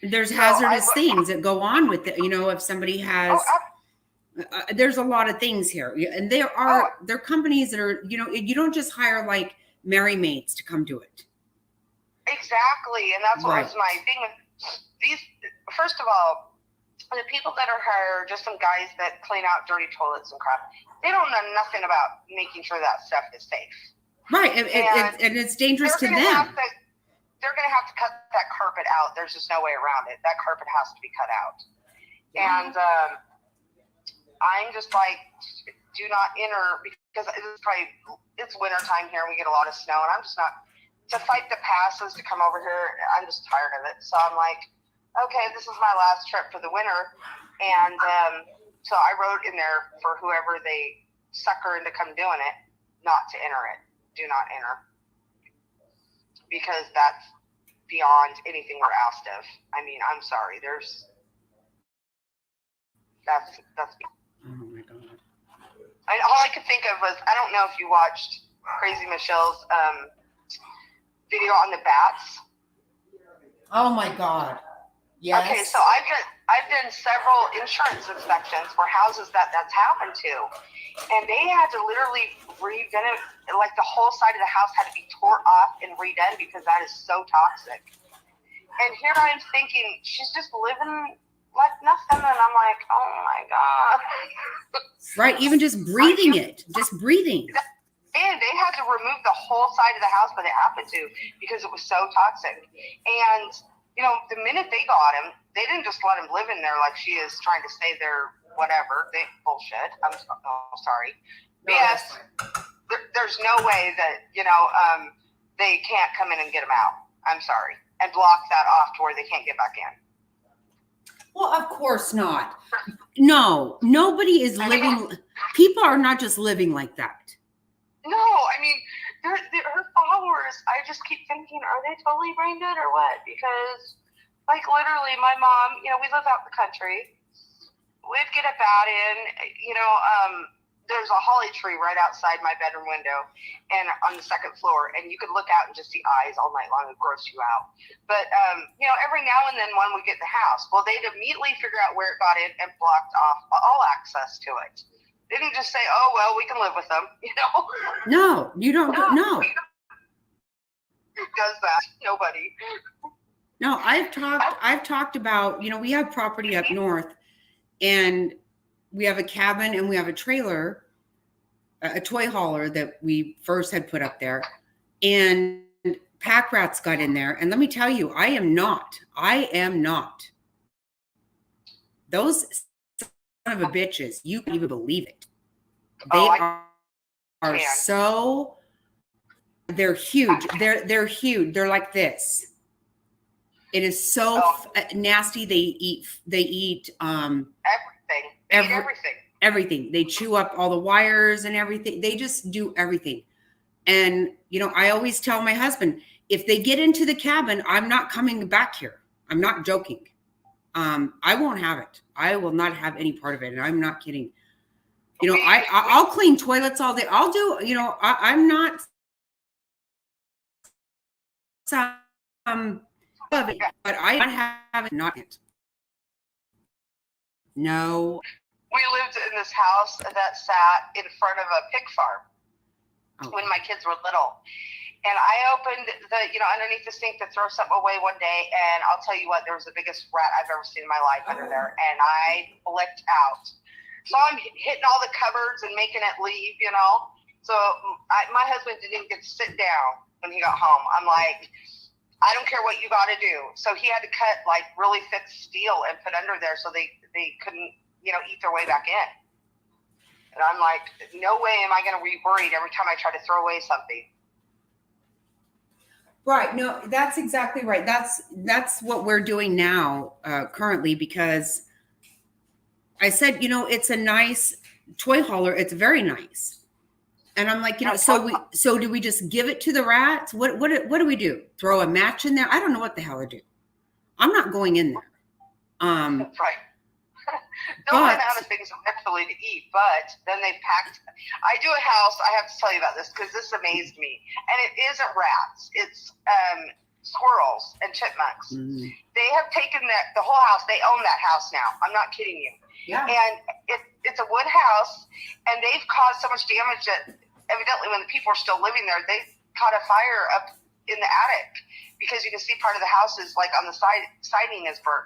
There's hazardous things that go on with it. You know, if somebody has. There's a lot of things here, and there are companies that are, you know, you don't just hire like Merry Maids to come do it. Exactly, and that's what was my thing with these. First of all, the people that are hired, just some guys that clean out dirty toilets and crap, they don't know nothing about making sure that stuff is safe. Right, and it's dangerous to them. They're going to have to cut that carpet out. There's just no way around it. That carpet has to be cut out, and. I'm just like, do not enter, because it's winter time here and we get a lot of snow, and I'm just not, to fight the passes to come over here, I'm just tired of it. So I'm like, okay, this is my last trip for the winter. And so I wrote in there for whoever they sucker into come doing it, not to enter it. Do not enter. Because that's beyond anything we're asked of. I mean, I'm sorry. That's Oh my God. all I could think of was, I don't know if you watched Crazy Michelle's video on the bats. Oh my God. Yes. Okay, so I've done several insurance inspections for houses that's happened to, and they had to literally redone it. Like the whole side of the house had to be tore off and redone because that is so toxic. And here I'm thinking, she's just living like nothing, and I'm like, oh my God. Right, even just breathing just breathing. And they had to remove the whole side of the house that it happened to because it was so toxic. And, you know, the minute they got him, they didn't just let him live in there like she is trying to stay there, whatever. Bullshit. I'm sorry. No, yes, there's no way that, you know, they can't come in and get him out. I'm sorry. And block that off to where they can't get back in. Well, of course not. No, nobody is living. People are not just living like that. No, I mean, her followers, I just keep thinking, are they totally brain dead or what? Because, like, literally, my mom, you know, we live out in the country. We'd get a bat in, you know, there's a holly tree right outside my bedroom window and on the second floor, and you could look out and just see eyes all night long and gross you out. But, you know, every now and then when we get in the house, well, they'd immediately figure out where it got in and blocked off all access to it. They didn't just say, oh, well, we can live with them, you know? No, you don't. No. Who does that? Nobody. No, I've talked about, you know, we have property up north, and we have a cabin and we have a trailer, a toy hauler that we first had put up there, and pack rats got in there. And let me tell you, I am not. Those son of a bitches, you can't even believe it. They are so, they're huge. They're huge. They're like this. It is so nasty. They eat everything. They chew up all the wires and everything. They just do everything. And, you know, I always tell my husband, if they get into the cabin, I'm not coming back here. I'm not joking. I won't have it. I will not have any part of it. And I'm not kidding. You know, I'll clean toilets all day. I'll do, you know, I'm not of it, but I have it, not it. No. We lived in this house that sat in front of a pig farm when my kids were little. And I opened underneath the sink to throw something away one day, and I'll tell you what, there was the biggest rat I've ever seen in my life under there, and I flipped out. So I'm hitting all the cupboards and making it leave, you know. So my husband didn't even get to sit down when he got home. I'm like, I don't care what you got to do. So he had to cut like really thick steel and put under there so they couldn't, you know, eat their way back in. And I'm like, no way am I going to be worried every time I try to throw away something. Right. No, that's exactly right. That's what we're doing now, currently, because I said, you know, it's a nice toy hauler. It's very nice. And I'm like, you know, so do we just give it to the rats? What do we do? Throw a match in there? I don't know what the hell I do. I'm not going in there. Right. They'll run out of things eventually to eat, but then they packed. I do a house. I have to tell you about this because this amazed me. And it isn't rats. It's squirrels and chipmunks. Mm. They have taken the whole house. They own that house now. I'm not kidding you. Yeah. And it's a wood house, and they've caused so much damage that evidently when the people are still living there, they caught a fire up in the attic because you can see part of the house is like on the siding is burnt.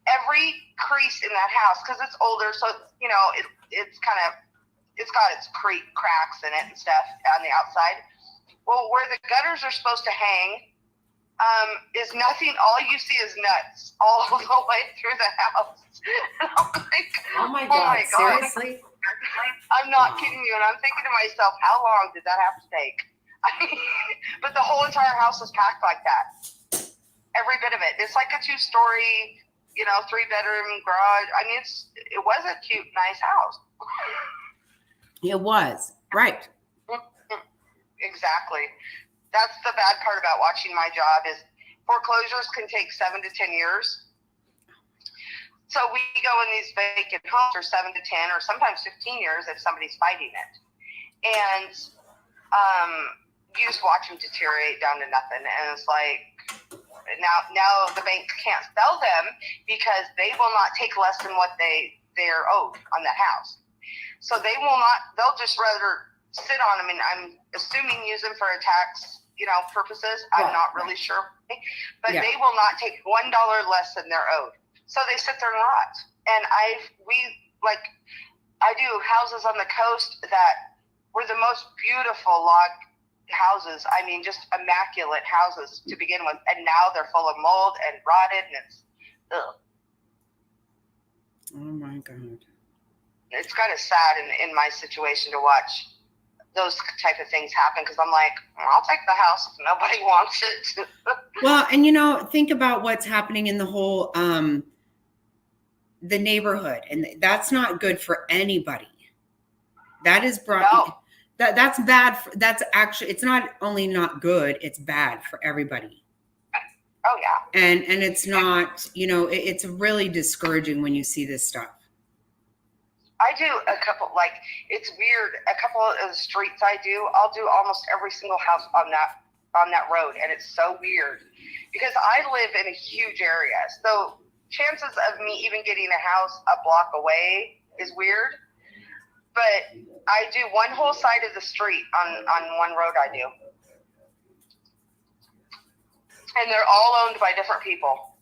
Every crease in that house, because it's older, so you know it's got its cracks in it and stuff on the outside. Well, where the gutters are supposed to hang, is nothing. All you see is nuts all the way through the house. And I'm like, Oh my God, seriously? I'm not kidding you. And I'm thinking to myself, how long did that have to take? But the whole entire house is packed like that. Every bit of it. It's like a 2-story, 3-bedroom garage. I mean, it was a cute, nice house. It was, right. Exactly. That's the bad part about watching my job is foreclosures can take 7 to 10 years. So we go in these vacant homes for 7 to 10 or sometimes 15 years if somebody's fighting it. And you just watch them deteriorate down to nothing. And it's like, now the bank can't sell them because they will not take less than what they're owed on that house. So they'll just rather sit on them, and I'm assuming use them for a tax, purposes. I'm not really sure, but they will not take $1 less than they're owed. So they sit there and rot. And I do houses on the coast that were the most beautiful log houses. I mean, just immaculate houses to begin with, and now they're full of mold and rotted, and it's ugh. Oh my God. It's kind of sad in my situation to watch those type of things happen, because I'm like, I'll take the house if nobody wants it. Well, and think about what's happening in the whole the neighborhood, and that's not good for anybody. That is that's bad. That's actually, it's not only not good, it's bad for everybody. Oh yeah. And it's not, it's really discouraging when you see this stuff. I do a couple, it's weird. A couple of the streets I'll do almost every single house on that road. And it's so weird because I live in a huge area. So chances of me even getting a house a block away is weird. But I do one whole side of the street on one road I do. And they're all owned by different people.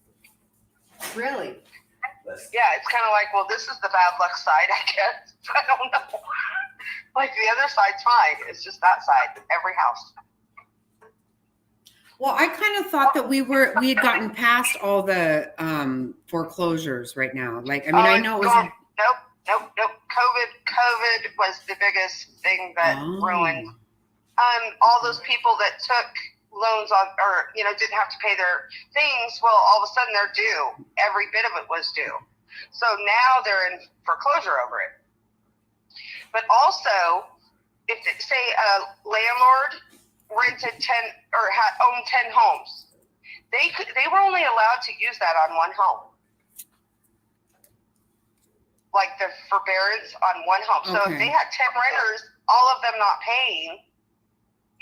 Really? Yeah, it's kind of like, well, this is the bad luck side, I guess. I don't know. Like the other side's fine. It's just that side, every house. Well, I kind of thought that we had gotten past all the foreclosures right now. I know it was. Nope. COVID was the biggest thing that ruined all those people that took loans on, or didn't have to pay their things. Well, all of a sudden they're due. Every bit of it was due. So now they're in foreclosure over it. But also, if say a landlord rented 10 or owned 10 homes, they were only allowed to use that on one home. Like the forbearance on one home. Okay. So if they had 10 renters, all of them not paying,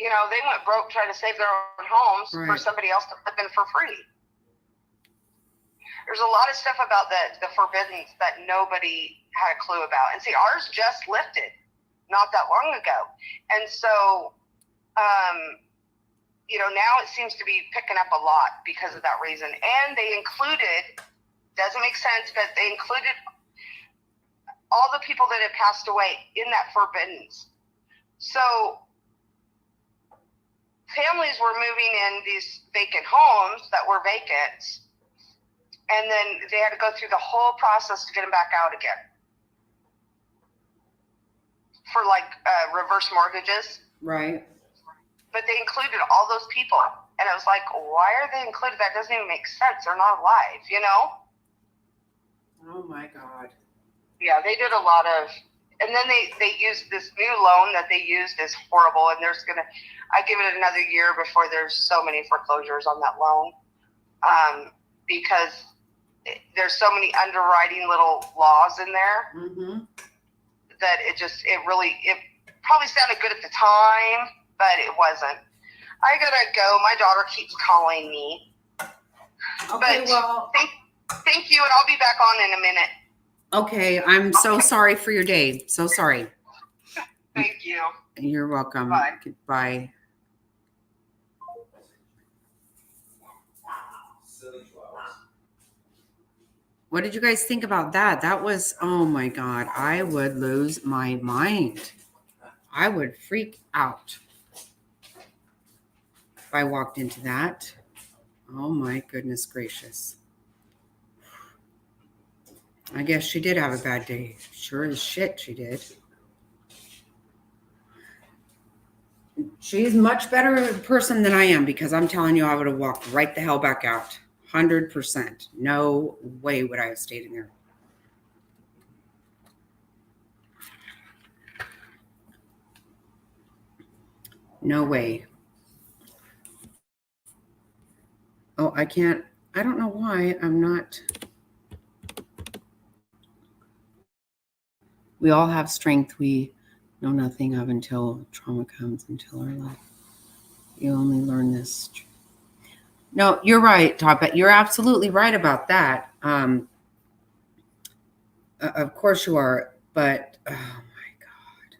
they went broke trying to save their own homes for somebody else to live in for free. There's a lot of stuff about the forbiddance that nobody had a clue about. And see, ours just lifted not that long ago. And so, now it seems to be picking up a lot because of that reason. And they included, doesn't make sense, but they included all the people that had passed away in that forbiddance. So families were moving in these vacant homes that were vacant, and then they had to go through the whole process to get them back out again for reverse mortgages. Right. But they included all those people, and I was like, why are they included? That doesn't even make sense. They're not alive, Oh my God. Yeah, they did a lot of, and then they used this new loan that they used is horrible, and I give it another year before there's so many foreclosures on that loan, because there's so many underwriting little laws in there that it probably sounded good at the time, but it wasn't. I gotta go. My daughter keeps calling me. Okay, well, thank you, and I'll be back on in a minute. Okay, I'm so sorry for your day. So sorry. Thank you. You're welcome. Bye. Goodbye. What did you guys think about that? That was, oh my God, I would lose my mind. I would freak out if I walked into that. Oh my goodness gracious. I guess she did have a bad day. Sure as shit she did. She's much better person than I am because I'm telling you, I would have walked right the hell back out. 100%. No way would I have stayed in there. No way. Oh, I can't. I don't know why I'm not. We all have strength we know nothing of until trauma comes into our life. You only learn this. No, you're right, Todd, but you're absolutely right about that. Of course you are, but oh my God.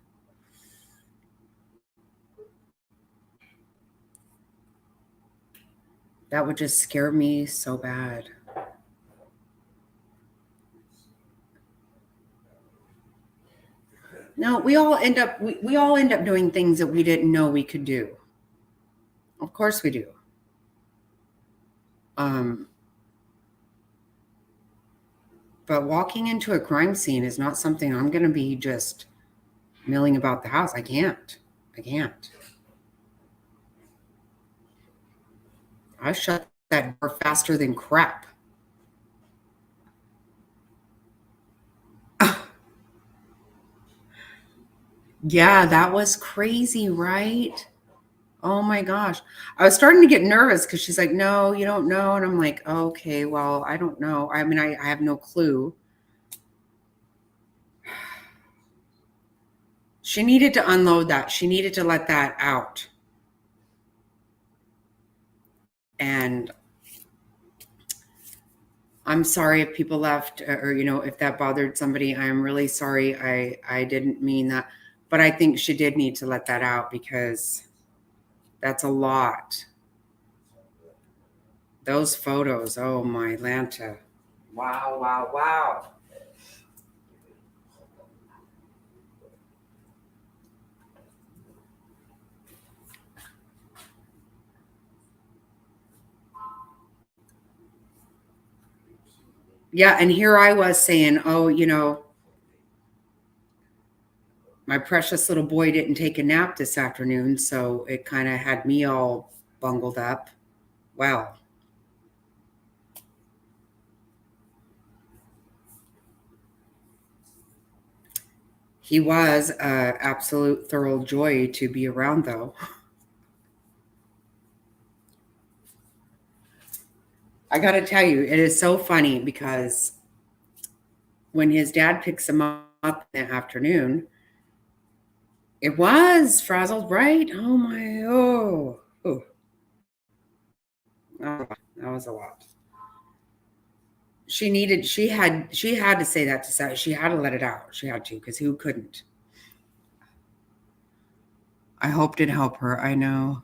That would just scare me so bad. No, we all end up doing things that we didn't know we could do. Of course we do. But walking into a crime scene is not something I'm going to be just milling about the house. I can't. I shut that door faster than crap. Yeah, that was crazy, right? Oh my gosh. I was starting to get nervous because she's like, no, you don't know. And I'm like, okay, well, I don't know. I mean, I have no clue. She needed to unload that. She needed to let that out. And I'm sorry if people left or, if that bothered somebody. I'm really sorry. I didn't mean that. But I think she did need to let that out because that's a lot. Those photos. Oh, my Lanta. Wow. Yeah, and here I was saying, oh, my precious little boy didn't take a nap this afternoon, so it kind of had me all bungled up. Wow. He was an absolute thorough joy to be around, though. I got to tell you, it is so funny because when his dad picks him up in the afternoon, it was frazzled, right? Oh my, oh. That was a lot. She had to say that to Sally. She had to let it out. She had to, because who couldn't? I hope it helped her. I know.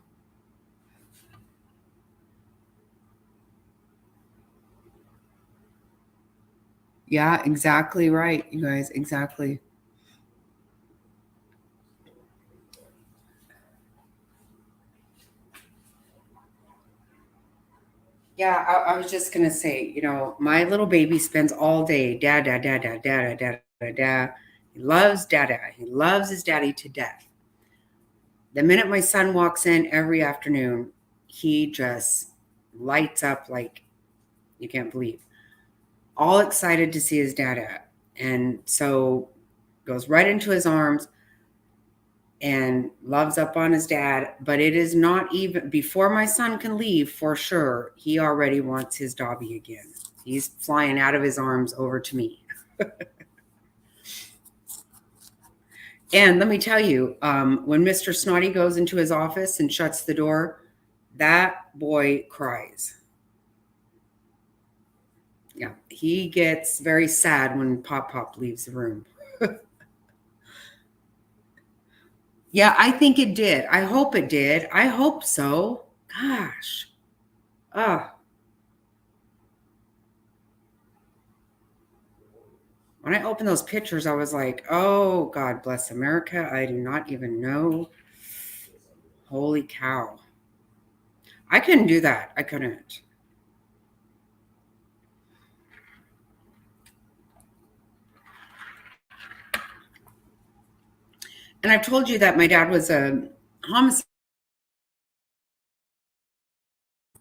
Yeah, exactly right, you guys. Exactly. Yeah, I was just gonna say, my little baby spends all day dad, dad, dad, dad, dad, dad, dad, dad. He loves dada. He loves his daddy to death. The minute my son walks in every afternoon, he just lights up like you can't believe. All excited to see his dada. And so goes right into his arms and loves up on his dad. But it is not even before my son can leave for sure. He already wants his Dobby again. He's flying out of his arms over to me. And let me tell you, when Mr. Snotty goes into his office and shuts the door, that boy cries. Yeah, he gets very sad when Pop leaves the room. Yeah, I think it did. I hope it did. I hope so. Gosh. When I opened those pictures, I was like, oh, God bless America. I do not even know. Holy cow. I couldn't do that. I couldn't. And I've told you that my dad was a homicide.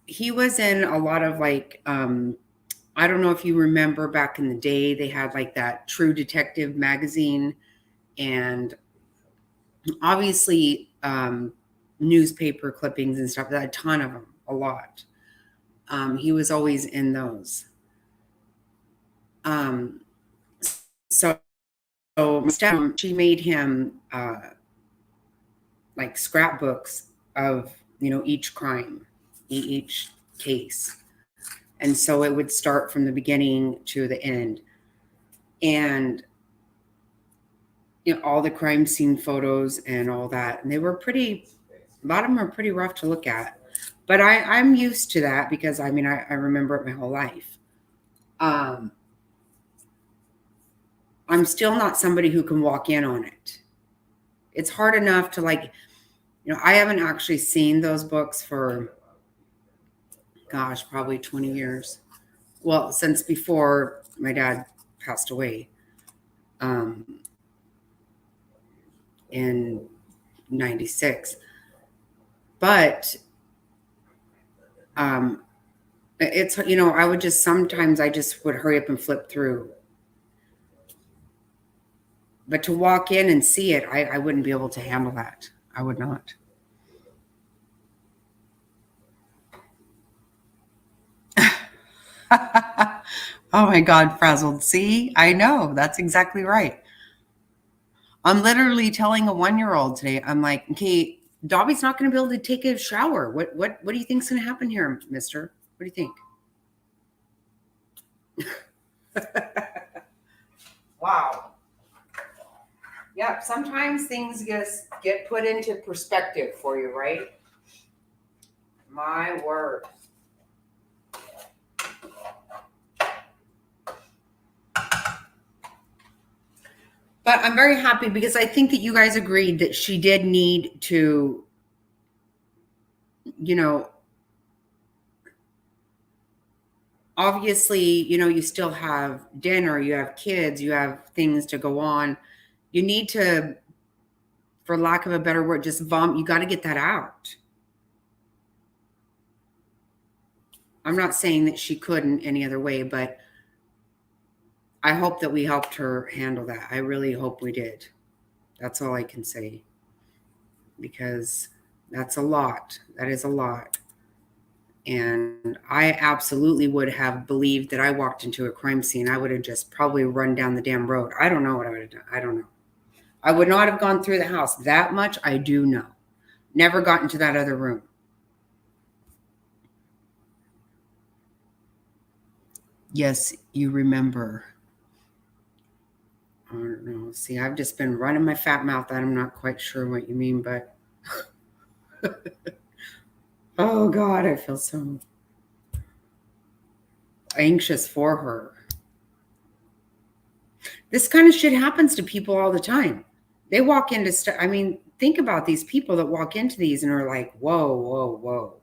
He was in a lot of like, I don't know if you remember back in the day, they had like that True Detective magazine, and obviously newspaper clippings and stuff, a ton of them, a lot. He was always in those. So my stepmom, she made him like scrapbooks of, each crime, each case. And so it would start from the beginning to the end. And all the crime scene photos and all that. And they were a lot of them are pretty rough to look at. But I'm used to that because I remember it my whole life. I'm still not somebody who can walk in on it. It's hard enough to I haven't actually seen those books for, gosh, probably 20 years. Well, since before my dad passed away in 96. But it's, I would sometimes I just would hurry up and flip through. But to walk in and see it, I wouldn't be able to handle that. I would not. Oh my God, frazzled. See, I know. That's exactly right. I'm literally telling a 1-year-old today, I'm like, okay, Dobby's not going to be able to take a shower. What do you think's going to happen here, mister? What do you think? Wow. Yeah, sometimes things get put into perspective for you, right? My word. But I'm very happy because I think that you guys agreed that she did need to, obviously, you still have dinner, you have kids, you have things to go on. You need to, for lack of a better word, just vomit. You got to get that out. I'm not saying that she couldn't any other way, but I hope that we helped her handle that. I really hope we did. That's all I can say. Because that's a lot. That is a lot. And I absolutely would have believed that I walked into a crime scene. I would have just probably run down the damn road. I don't know what I would have done. I don't know. I would not have gone through the house. That much I do know. Never got into that other room. Yes, you remember. I don't know. See, I've just been running my fat mouth out. I'm not quite sure what you mean, but oh God, I feel so anxious for her. This kind of shit happens to people all the time. They walk into stuff. Think about these people that walk into these and are like, whoa, whoa, whoa.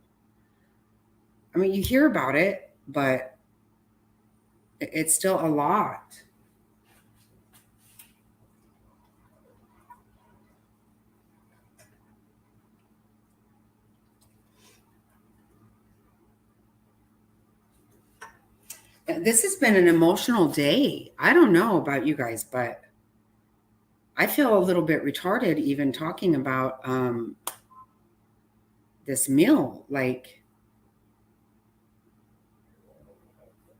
You hear about it, but it's still a lot. This has been an emotional day. I don't know about you guys, but I feel a little bit retarded even talking about this meal. Like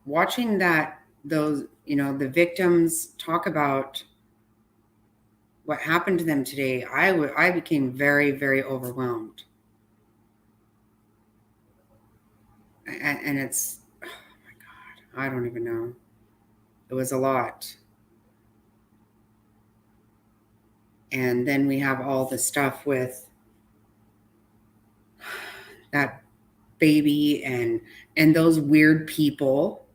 watching those, the victims talk about what happened to them today. I became very, very overwhelmed. And it's, oh my God, I don't even know. It was a lot. And then we have all the stuff with that baby and those weird people.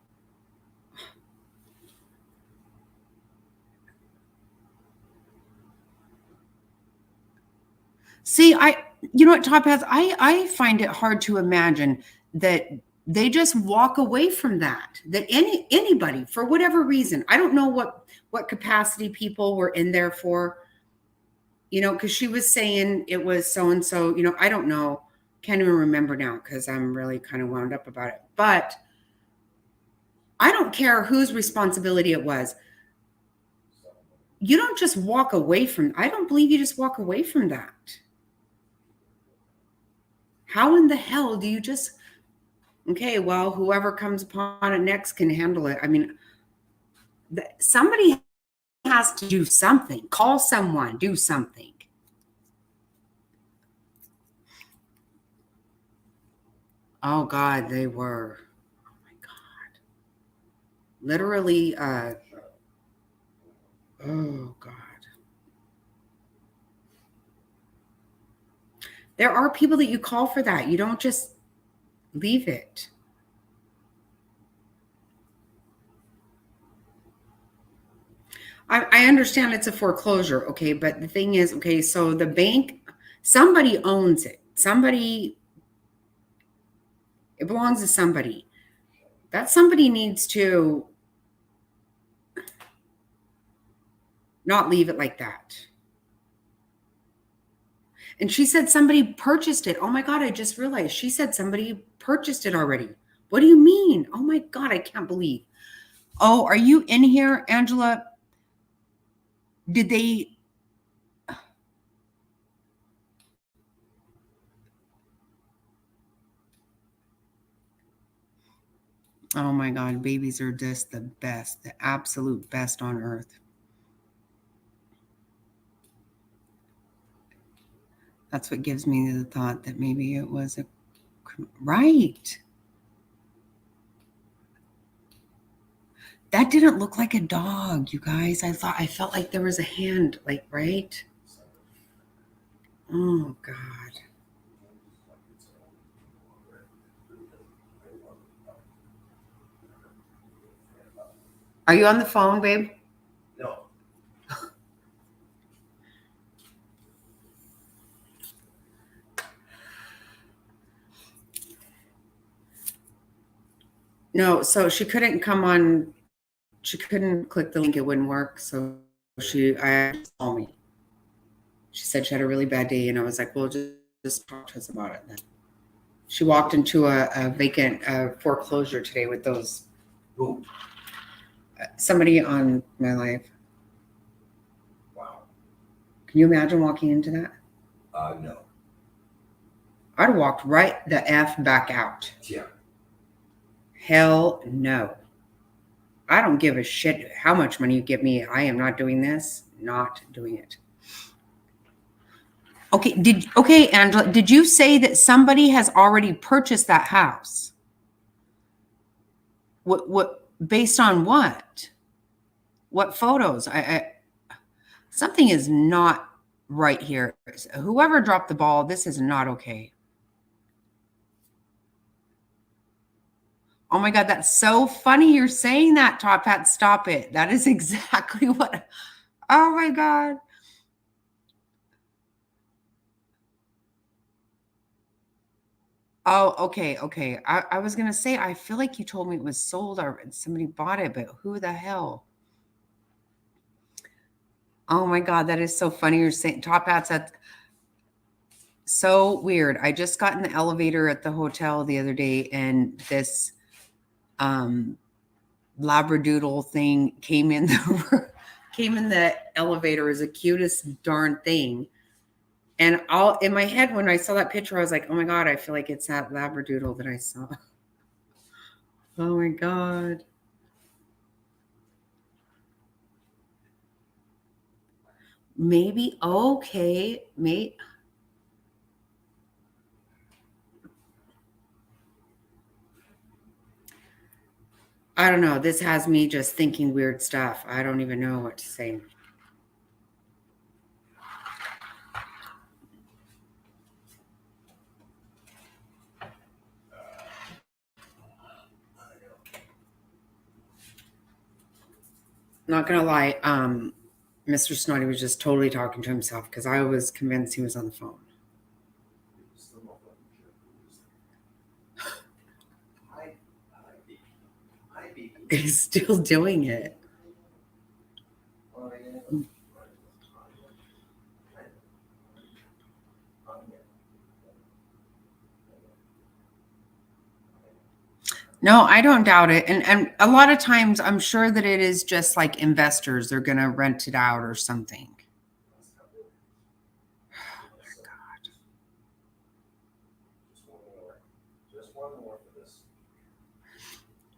See, you know what, Top Hats, I find it hard to imagine that they just walk away from that anybody, for whatever reason. I don't know what capacity people were in there for. because she was saying it was so and so. I don't know, can't even remember now because I'm really kind of wound up about it. But I don't care whose responsibility it was. You don't just walk away from. I don't believe you just walk away from that. How in the hell do you just? Okay, well, whoever comes upon it next can handle it. I mean, somebody has to do something. Call someone, do something. Oh God, they were. Oh my God. Literally, oh God. There are people that you call for that. You don't just leave it. I understand it's a foreclosure, okay, but the thing is, okay, so the bank, somebody owns it. It belongs to somebody. That somebody needs to not leave it like that. And she said somebody purchased it. Oh my God, I just realized she said somebody purchased it already. What do you mean? Oh my God, I can't believe. Oh, are you in here, Angela? Did they? Oh my God, babies are just the best, the absolute best on earth. That's what gives me the thought that maybe it was right. That didn't look like a dog, you guys. I felt like there was a hand, like, right? Oh God. Are you on the phone, babe? No. No, so she couldn't come on. She couldn't click the link. It wouldn't work. So I called me. She said she had a really bad day, and I was like, well, just talk to us about it then. She walked into a vacant foreclosure today with those. Who? Somebody on my life. Wow. Can you imagine walking into that? No. I'd have walked right the F back out. Yeah. Hell no. I don't give a shit how much money you give me. I am not doing this. Not doing it. Okay, Angela, did you say that somebody has already purchased that house? What based on what? What photos? Something is not right here. Whoever dropped the ball, this is not okay. Oh my God, that's so funny you're saying that, Top Hat. Stop it. That is exactly what. Oh my God. Oh, okay. I was going to say, I feel like you told me it was sold or somebody bought it, but who the hell? Oh my God, that is so funny. You're saying Top Hat's at so weird. I just got in the elevator at the hotel the other day and this Labradoodle thing came in the elevator. It was the cutest darn thing. And all in my head, when I saw that picture, I was like, oh my God, I feel like it's that Labradoodle that I saw. Oh my God. Maybe, okay, mate. I don't know. This has me just thinking weird stuff. I don't even know what to say. Not gonna lie, Mr. Snotty was just totally talking to himself because I was convinced he was on the phone. He's still doing it. No, I don't doubt it. And a lot of times I'm sure that it is just like investors. They're going to rent it out or something. Just one more for this.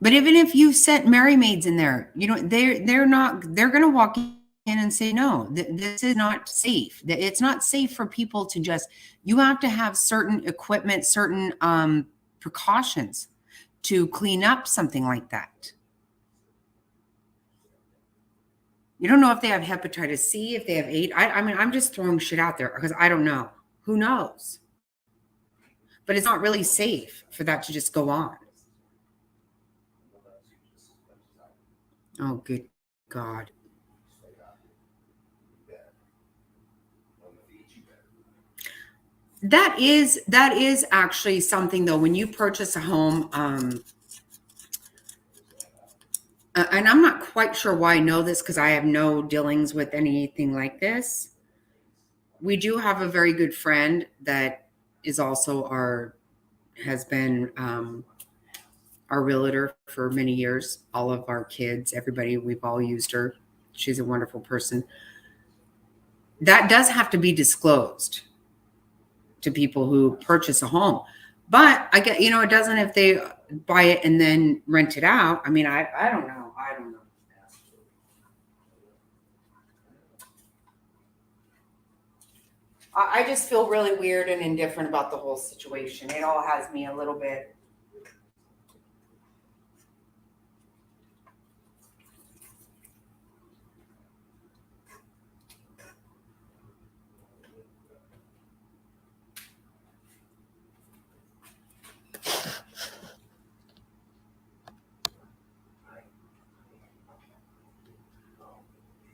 But even if you sent Mary Maids in there, they're going to walk in and say, no, this is not safe. It's not safe for people to just, you have to have certain equipment, certain precautions to clean up something like that. You don't know if they have hepatitis C, if they have AIDS. I mean, I'm just throwing shit out there because I don't know. Who knows? But it's not really safe for that to just go on. Oh, good God. That is actually something though, when you purchase a home, and I'm not quite sure why I know this because I have no dealings with anything like this. We do have a very good friend that is also has been our realtor for many years. All of our kids, everybody, we've all used her. She's a wonderful person. That does have to be disclosed to people who purchase a home. But I get, it doesn't if they buy it and then rent it out. I mean, I don't know. I don't know. I just feel really weird and indifferent about the whole situation. It all has me a little bit.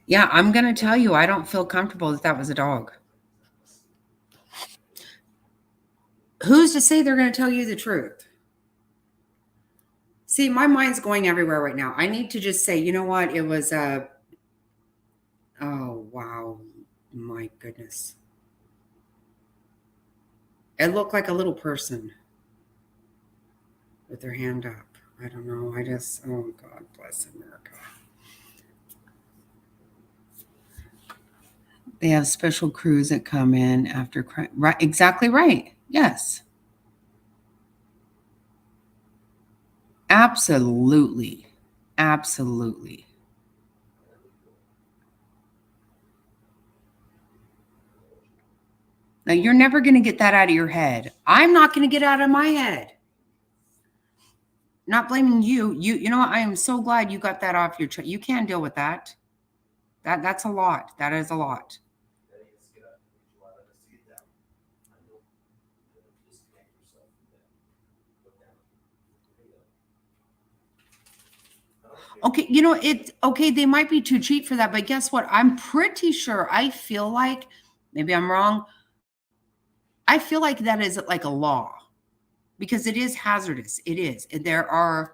Yeah, I'm going to tell you, I don't feel comfortable that was a dog. Who's to say they're going to tell you the truth? See, my mind's going everywhere right now. I need to just say, you know what? It was a, oh, wow. My goodness. It looked like a little person with their hand up. I don't know. Oh, God bless America. They have special crews that come in after crime. Right, exactly right. Yes. Absolutely. Absolutely. Now, you're never going to get that out of your head. I'm not going to get out of my head. Not blaming you. You know what? I am so glad you got that off your chest. You can't deal with that. That's a lot. That is a lot. Okay, okay, they might be too cheap for that, but guess what? I'm pretty sure, I feel like, maybe I'm wrong, I feel like that is like a law because it is hazardous. It is. And there are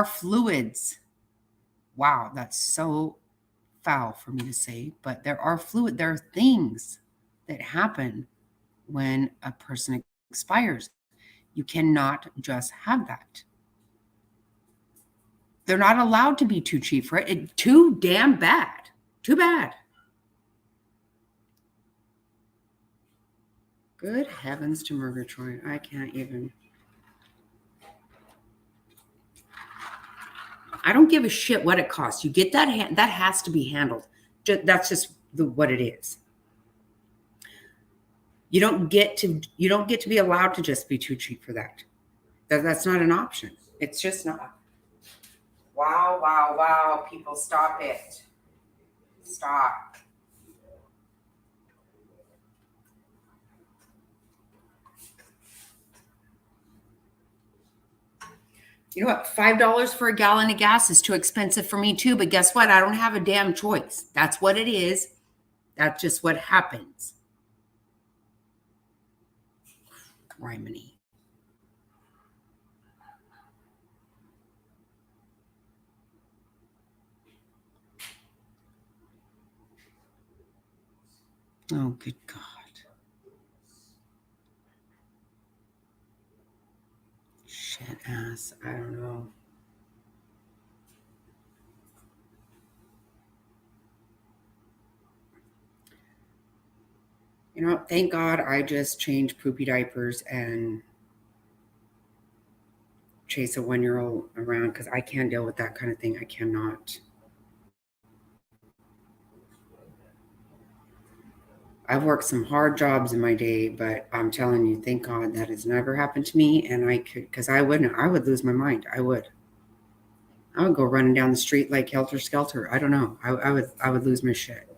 fluids. Wow, that's so foul for me to say, but there are things that happen when a person expires. You cannot just have that. They're not allowed to be too cheap for it. It's too damn bad. Too bad. Good heavens to Murgatroyd. I can't even. I don't give a shit what it costs. You get that that has to be handled. That's just what it is. You don't get to be allowed to just be too cheap for that. That's not an option. It's just not. Wow, wow, wow. People, stop it. Stop. You know what? $5 for a gallon of gas is too expensive for me too. But guess what? I don't have a damn choice. That's what it is. That's just what happens. Criminy. Oh, good God. Shit ass. I don't know. You know, thank God I just changed poopy diapers and chase a 1-year-old around because I can't deal with that kind of thing. I cannot. I've worked some hard jobs in my day, but I'm telling you, thank God that has never happened to me. And I could, because I would lose my mind. I would go running down the street like helter skelter. I don't know. I would lose my shit.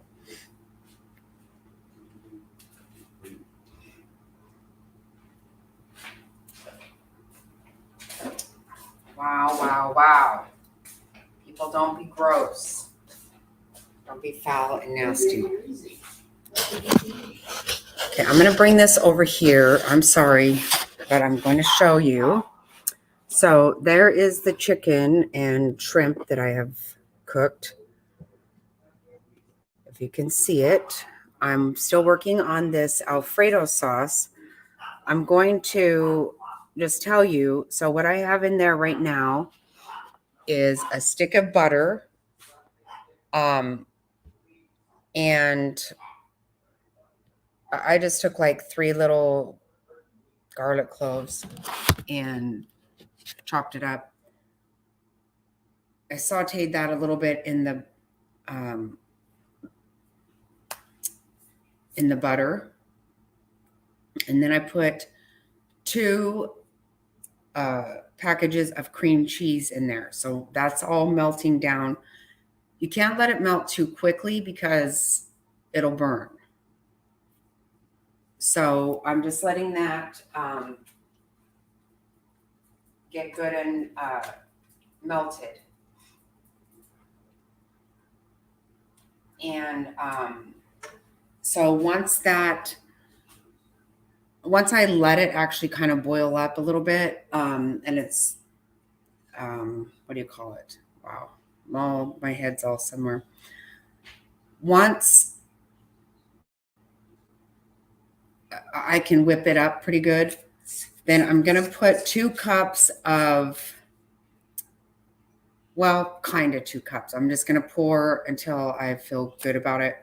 Wow, wow, wow. People, don't be gross. Don't be foul and nasty. Okay, I'm going to bring this over here. I'm sorry, but I'm going to show you. So there is the chicken and shrimp that I have cooked. If you can see it, I'm still working on this Alfredo sauce. I'm going to just tell you. So what I have in there right now is a stick of butter, and I just took like 3 little garlic cloves and chopped it up. I sauteed that a little bit in the butter, and then I put 2 packages of cream cheese in there. So that's all melting down. You can't let it melt too quickly because it'll burn. So I'm just letting that get good and melted. And so once I let it actually kind of boil up a little bit, and it's, what do you call it? Wow. Well, my head's all somewhere. Once I can whip it up pretty good, then I'm going to put 2 cups of, well, kind of 2 cups. I'm just going to pour until I feel good about it.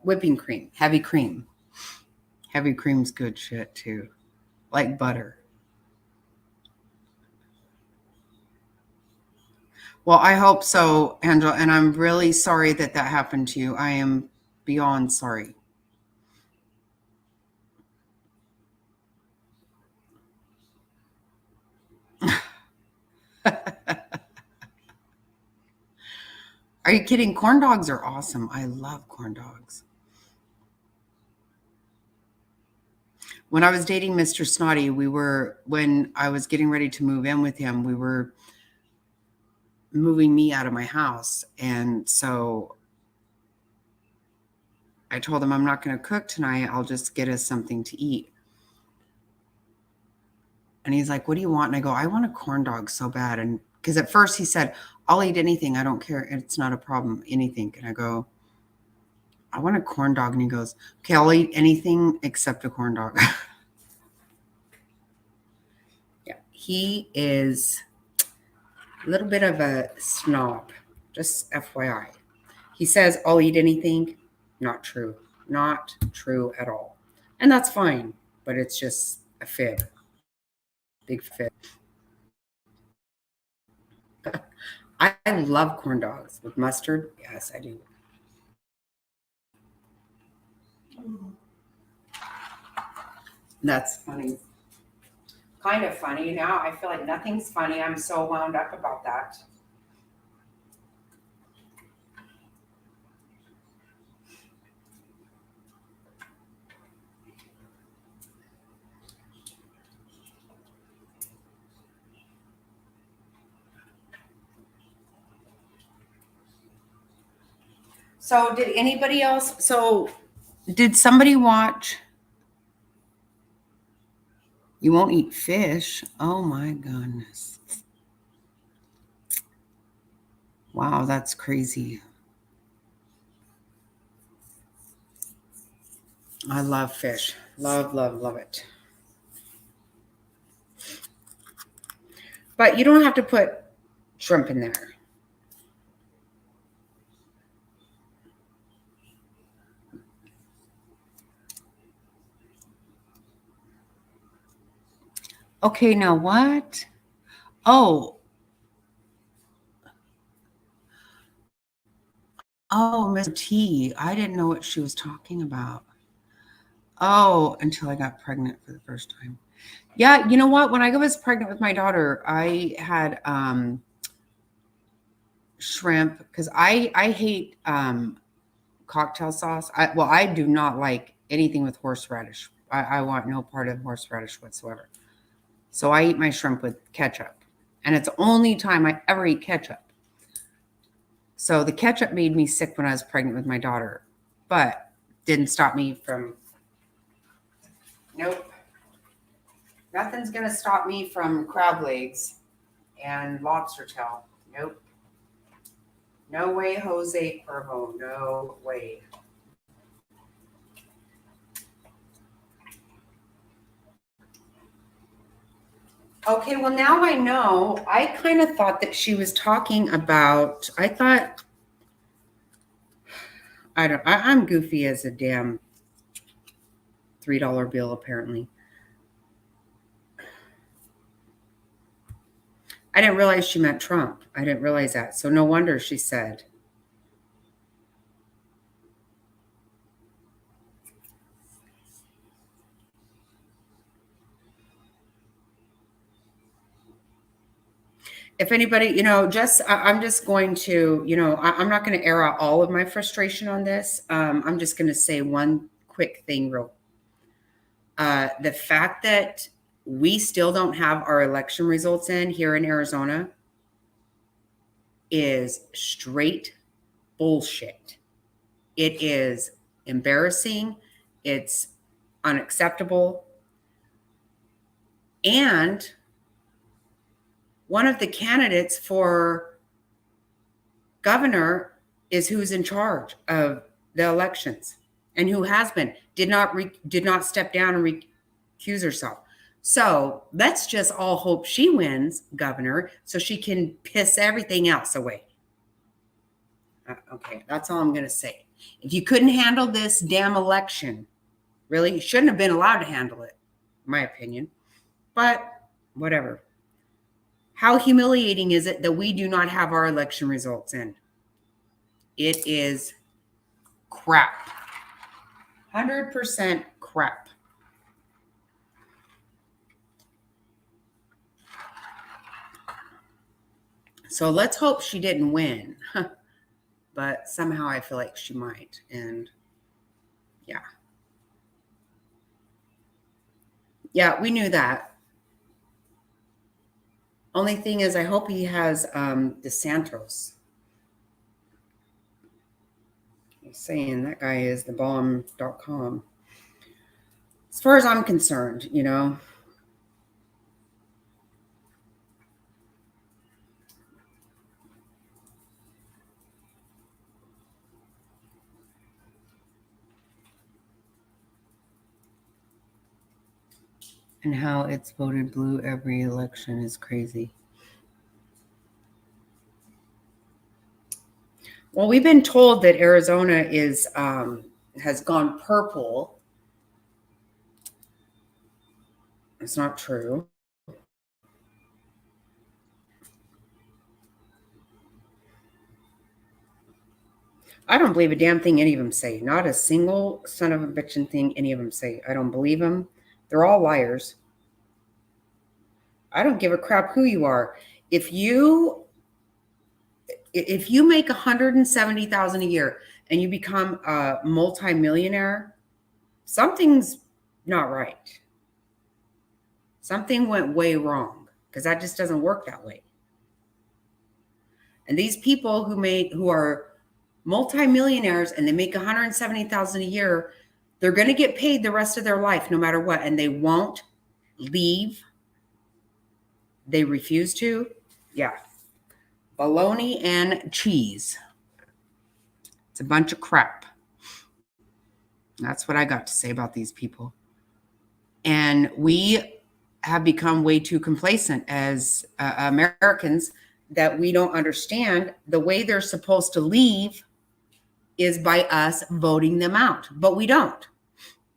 Whipping cream, heavy cream. Heavy cream's good shit too, like butter. Well, I hope so, Angela, and I'm really sorry that happened to you. I am beyond sorry. Are you kidding? Corn dogs are awesome. I love corn dogs. When I was dating Mr. Snotty, when I was getting ready to move in with him, we were moving me out of my house. And so I told him, I'm not going to cook tonight. I'll just get us something to eat. And he's like, what do you want? And I go, I want a corn dog so bad. And because at first he said, I'll eat anything. I don't care. It's not a problem. Anything. And I go, I want a corn dog. And he goes, okay, I'll eat anything except a corn dog. Yeah. He is a little bit of a snob, just FYI. He says, I'll eat anything. Not true. Not true at all. And that's fine, but it's just a fib. Big fib. I love corn dogs with mustard. Yes, I do. That's funny. Kind of funny. Now I feel like nothing's funny. I'm so wound up about that. So did anybody else? So did somebody watch? You won't eat fish? Oh my goodness. Wow, that's crazy. I love fish. Love, love, love it. But you don't have to put shrimp in there. Okay, now what? Oh, Miss T. I didn't know what she was talking about. Oh, until I got pregnant for the first time. Yeah, you know what? When I was pregnant with my daughter, I had shrimp because I hate cocktail sauce. I do not like anything with horseradish. I want no part of horseradish whatsoever. So I eat my shrimp with ketchup. And it's the only time I ever eat ketchup. So the ketchup made me sick when I was pregnant with my daughter, but didn't stop me from, nope. Nothing's going to stop me from crab legs and lobster tail. Nope. No way, Jose Cuervo. No way. Okay, well, now I know. I kind of thought that she was talking about, I'm goofy as a damn $3 bill, apparently. I didn't realize she meant Trump. I didn't realize that. So no wonder she said. If anybody, I'm just going to, I'm not going to air out all of my frustration on this. I'm just going to say one quick thing the fact that we still don't have our election results in here in Arizona is straight bullshit. It is embarrassing. It's unacceptable. And one of the candidates for governor is who's in charge of the elections and who has been did not step down and recuse herself. So let's just all hope she wins governor so she can piss everything else away. Okay, that's all I'm going to say. If you couldn't handle this damn election, really, you shouldn't have been allowed to handle it, in my opinion. But whatever. How humiliating is it that we do not have our election results in? It is crap. 100% crap. So let's hope she didn't win. But somehow I feel like she might. And yeah. Yeah, we knew that. Only thing is, I hope he has DeSantos. I'm saying that guy is the bomb.com. As far as I'm concerned, And how it's voted blue every election is crazy. Well, we've been told that Arizona has gone purple. It's not true. I don't believe a damn thing any of them say. Not a single son of a bitchin' thing any of them say. I don't believe them. They're all liars. I don't give a crap who you are. If you make $170,000 a year and you become a multimillionaire, something's not right. Something went way wrong because that just doesn't work that way. And these people who are multimillionaires and they make $170,000 a year, they're going to get paid the rest of their life no matter what, and they won't leave. They refuse to. Yeah. Bologna and cheese. It's a bunch of crap. That's what I got to say about these people. And we have become way too complacent as Americans that we don't understand the way they're supposed to leave is by us voting them out. But we don't.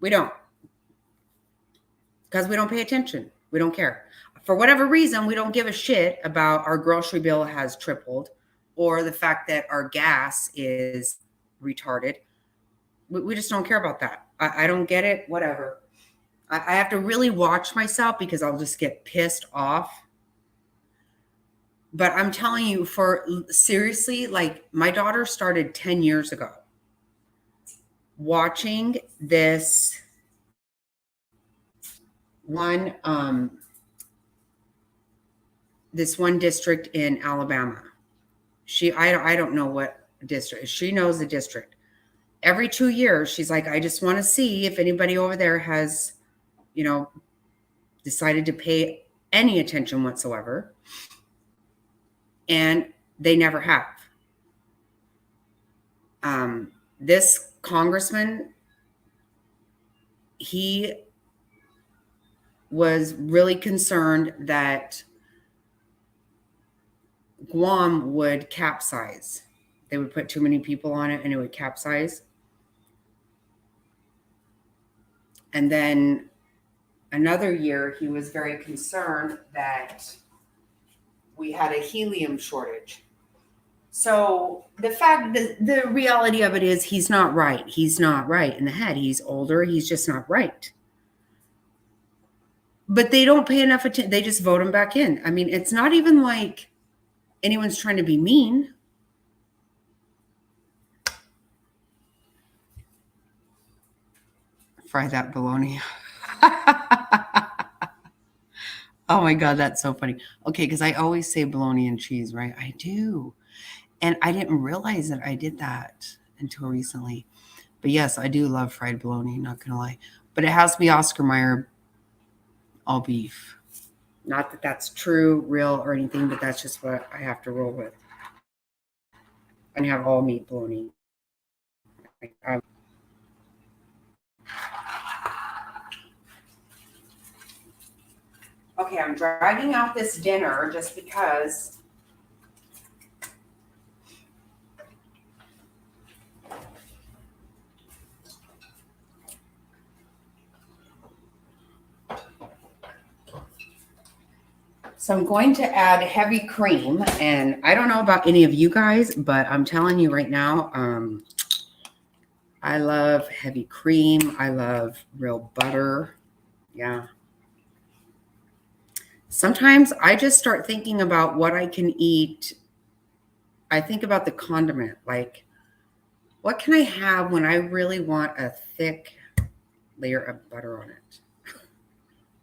We don't. Because we don't pay attention. We don't care. For whatever reason, we don't give a shit about our grocery bill has tripled or the fact that our gas is retarded. We just don't care about that. I don't get it. Whatever. I have to really watch myself because I'll just get pissed off. But I'm telling you, for seriously, like my daughter started 10 years ago watching this one district in Alabama. I don't know what district. She knows the district. Every 2 years, she's like, I just want to see if anybody over there has, decided to pay any attention whatsoever. And they never have. This congressman, he was really concerned that Guam would capsize. They would put too many people on it and it would capsize. And then another year, he was very concerned that we had a helium shortage. So the reality of it is he's not right. He's not right in the head. He's older. He's just not right. But they don't pay enough attention. They just vote him back in. I mean, it's not even like anyone's trying to be mean. Fry that bologna. Oh my God, that's so funny. Okay, because I always say bologna and cheese, right? I do. And I didn't realize that I did that until recently. But yes, I do love fried bologna, not going to lie. But it has to be Oscar Mayer all beef. Not that that's true, real, or anything, but that's just what I have to roll with. And have all meat bologna. Okay, I'm dragging out this dinner just because so I'm going to add heavy cream, and I don't know about any of you guys, but I'm telling you right now, I love heavy cream. I love real butter. Yeah. Sometimes I just start thinking about what I can eat. I think about the condiment, like what can I have when I really want a thick layer of butter on it?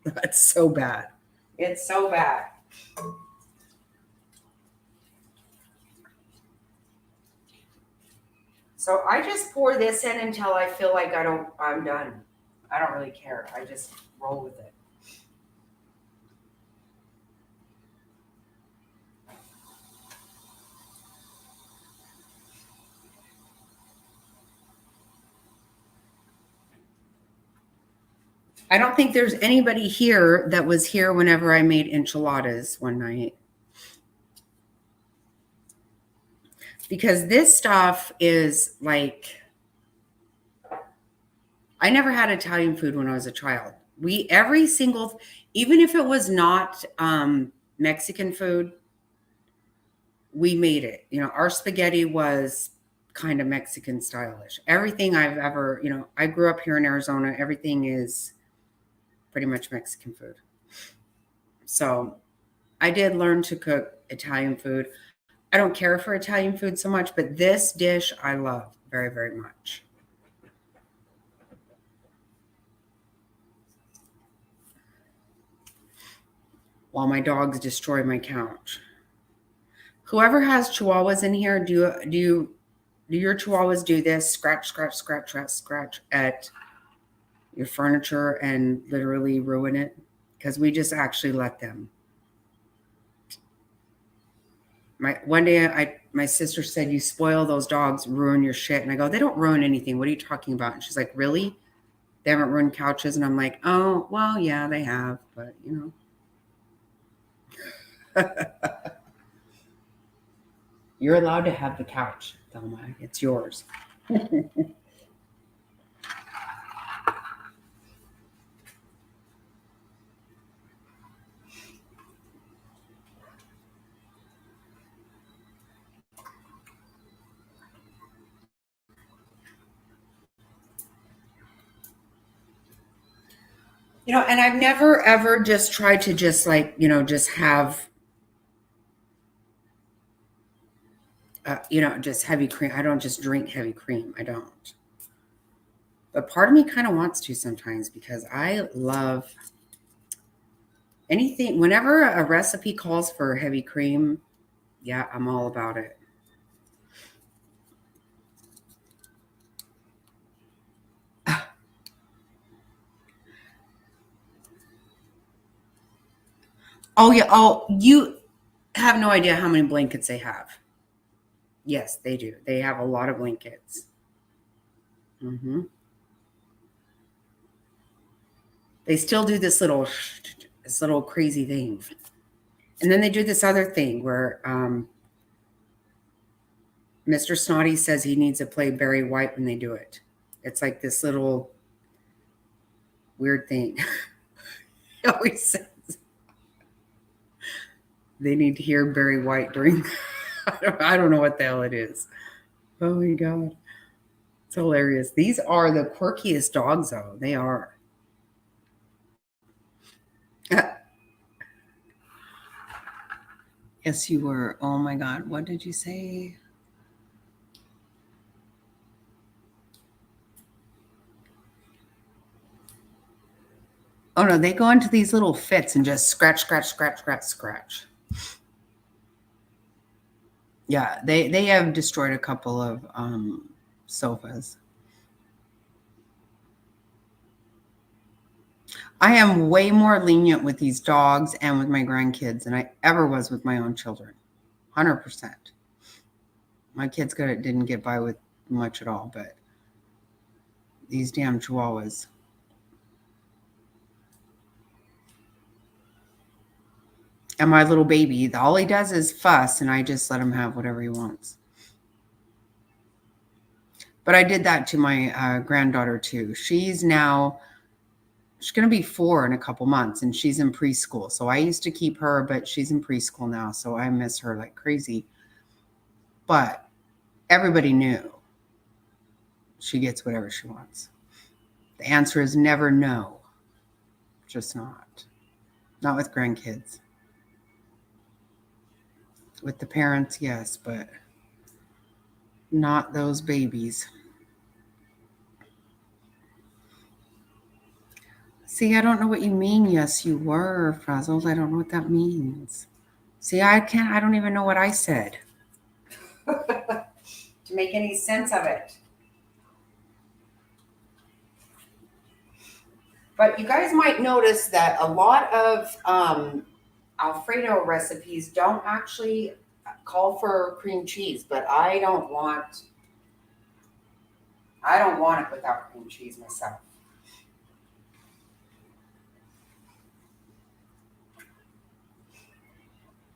That's so bad. It's so bad. So I just pour this in until I feel like I'm done. I don't really care. I just roll with it. I don't think there's anybody here that was here whenever I made enchiladas one night. Because this stuff is like, I never had Italian food when I was a child. Even if it was not Mexican food, we made it. Our spaghetti was kind of Mexican stylish. Everything I've ever, I grew up here in Arizona. Everything is pretty much Mexican food. So I did learn to cook Italian food. I don't care for Italian food so much, but this dish I love very, very much. While my dogs destroy my couch. Whoever has chihuahuas in here, do your chihuahuas do this? Scratch, scratch, scratch, scratch, scratch at your furniture and literally ruin it? Because we just actually let them. One day my sister said, you spoil those dogs, ruin your shit. And I go, they don't ruin anything. What are you talking about? And she's like, really? they haven't ruined couches. And I'm like, oh, well, yeah, they have. But, you know. You're allowed to have the couch, Thelma. It's yours. You know, and I've never ever just tried to just like, you know, just have, you know, just heavy cream. I don't just drink heavy cream. I don't. But part of me kind of wants to sometimes because I love anything. Whenever a recipe calls for heavy cream, yeah, I'm all about it. Oh, yeah. Oh, you have no idea how many blankets they have. Yes, they do. They have a lot of blankets. They still do this little crazy thing. And then they do this other thing where Mr. Snotty says he needs to play Barry White when they do it. It's like this little weird thing. He always says they need to hear Barry White during. I don't know what the hell it is. Oh my God. It's hilarious. These are the quirkiest dogs, though. They are. Yes, you were. Oh my God. What did you say? Oh no, they go into these little fits and just scratch, scratch, scratch, scratch, scratch. Yeah, they have destroyed a couple of sofas. I am way more lenient with these dogs and with my grandkids than I ever was with my own children. 100%. My kids didn't get by with much at all, but these damn chihuahuas. And my little baby, all he does is fuss, and I just let him have whatever he wants. But I did that to my granddaughter too. She's going to be 4 in a couple months, and she's in preschool. So I used to keep her, but she's in preschool now, so I miss her like crazy. But everybody knew she gets whatever she wants. The answer is never no. Just not. Not with grandkids. With the parents, yes, but not those babies. See, I don't know what you mean. Yes, you were frazzled. I don't know what that means. See, I don't even know what I said to make any sense of it. But you guys might notice that a lot of Alfredo recipes don't actually call for cream cheese, but I don't want it without cream cheese myself.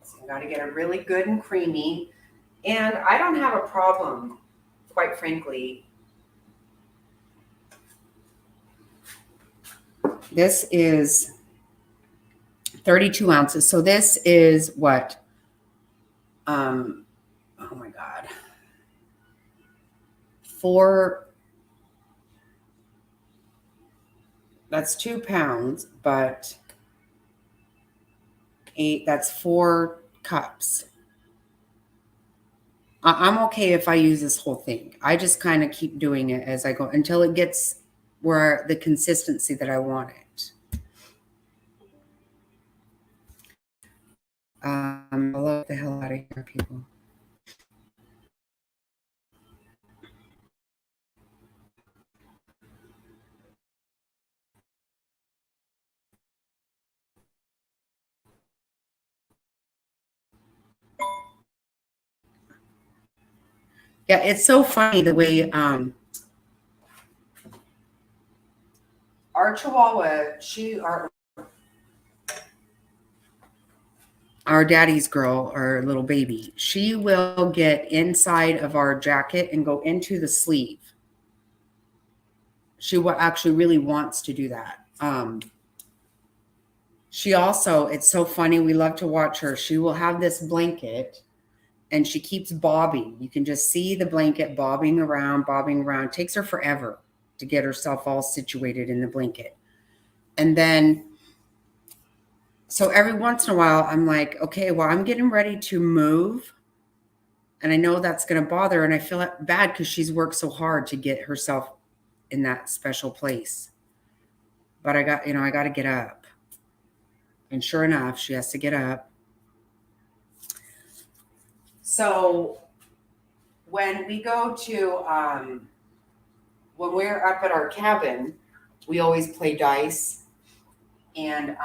So you got to get it really good and creamy. And I don't have a problem, quite frankly. This is 32 ounces. So this is what? Oh my God. that's 2 pounds, but that's 4 cups. I'm okay if I use this whole thing. I just kind of keep doing it as I go until it gets where the consistency that I want it. I love the hell out of here, people. Yeah, it's so funny the way our Chihuahua, our daddy's girl, our little baby, she will get inside of our jacket and go into the sleeve. She actually really wants to do that. She also, it's so funny, we love to watch her. She will have this blanket and she keeps bobbing. You can just see the blanket bobbing around. It takes her forever to get herself all situated in the blanket. And then, so every once in a while, I'm like, okay, well, I'm getting ready to move. And I know that's going to bother her. And I feel bad because she's worked so hard to get herself in that special place. But I got to get up. And sure enough, she has to get up. So when we go to, when we're up at our cabin, we always play dice. And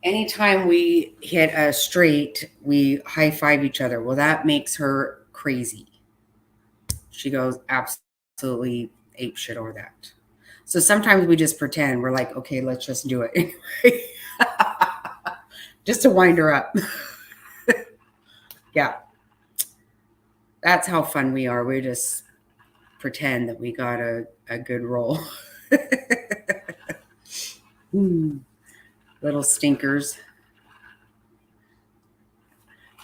anytime we hit a straight, we high five each other. Well, that makes her crazy. She goes absolutely ape shit over that. So sometimes we just pretend. We're like, okay, let's just do it anyway. Just to wind her up. Yeah. That's how fun we are. We just pretend that we got a good roll. Little stinkers.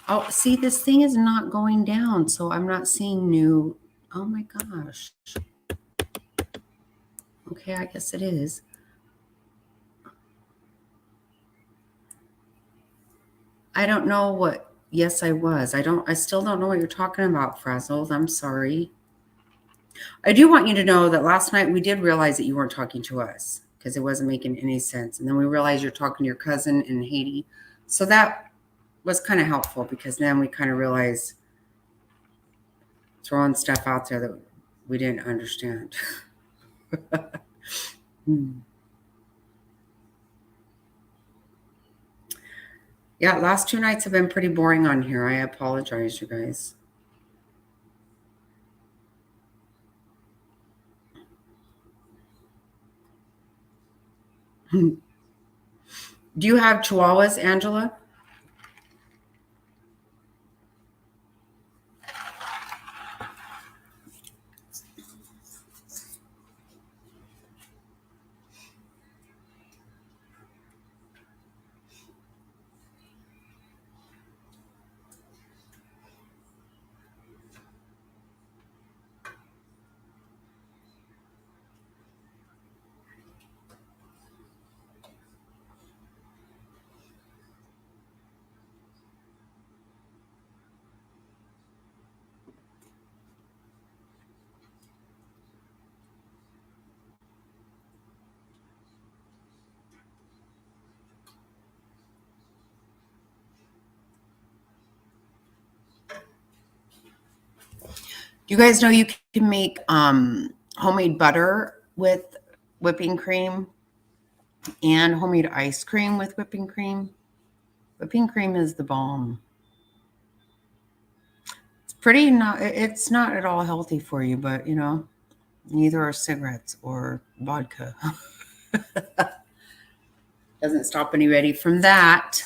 Oh, see, this thing is not going down, so I'm not seeing new. Oh my gosh. Okay, I guess it is. I don't know what. Yes, I was. I still don't know what you're talking about, Frazzled. I'm sorry. I do want you to know that last night we did realize that you weren't talking to us because it wasn't making any sense. And then we realized you're talking to your cousin in Haiti. So that was kind of helpful because then we kind of realized throwing stuff out there that we didn't understand. Yeah, last 2 nights have been pretty boring on here. I apologize, you guys. Do you have Chihuahuas, Angela? You guys know you can make homemade butter with whipping cream and homemade ice cream with whipping cream. Whipping cream is the bomb. It's not at all healthy for you, but neither are cigarettes or vodka. Doesn't stop anybody from that.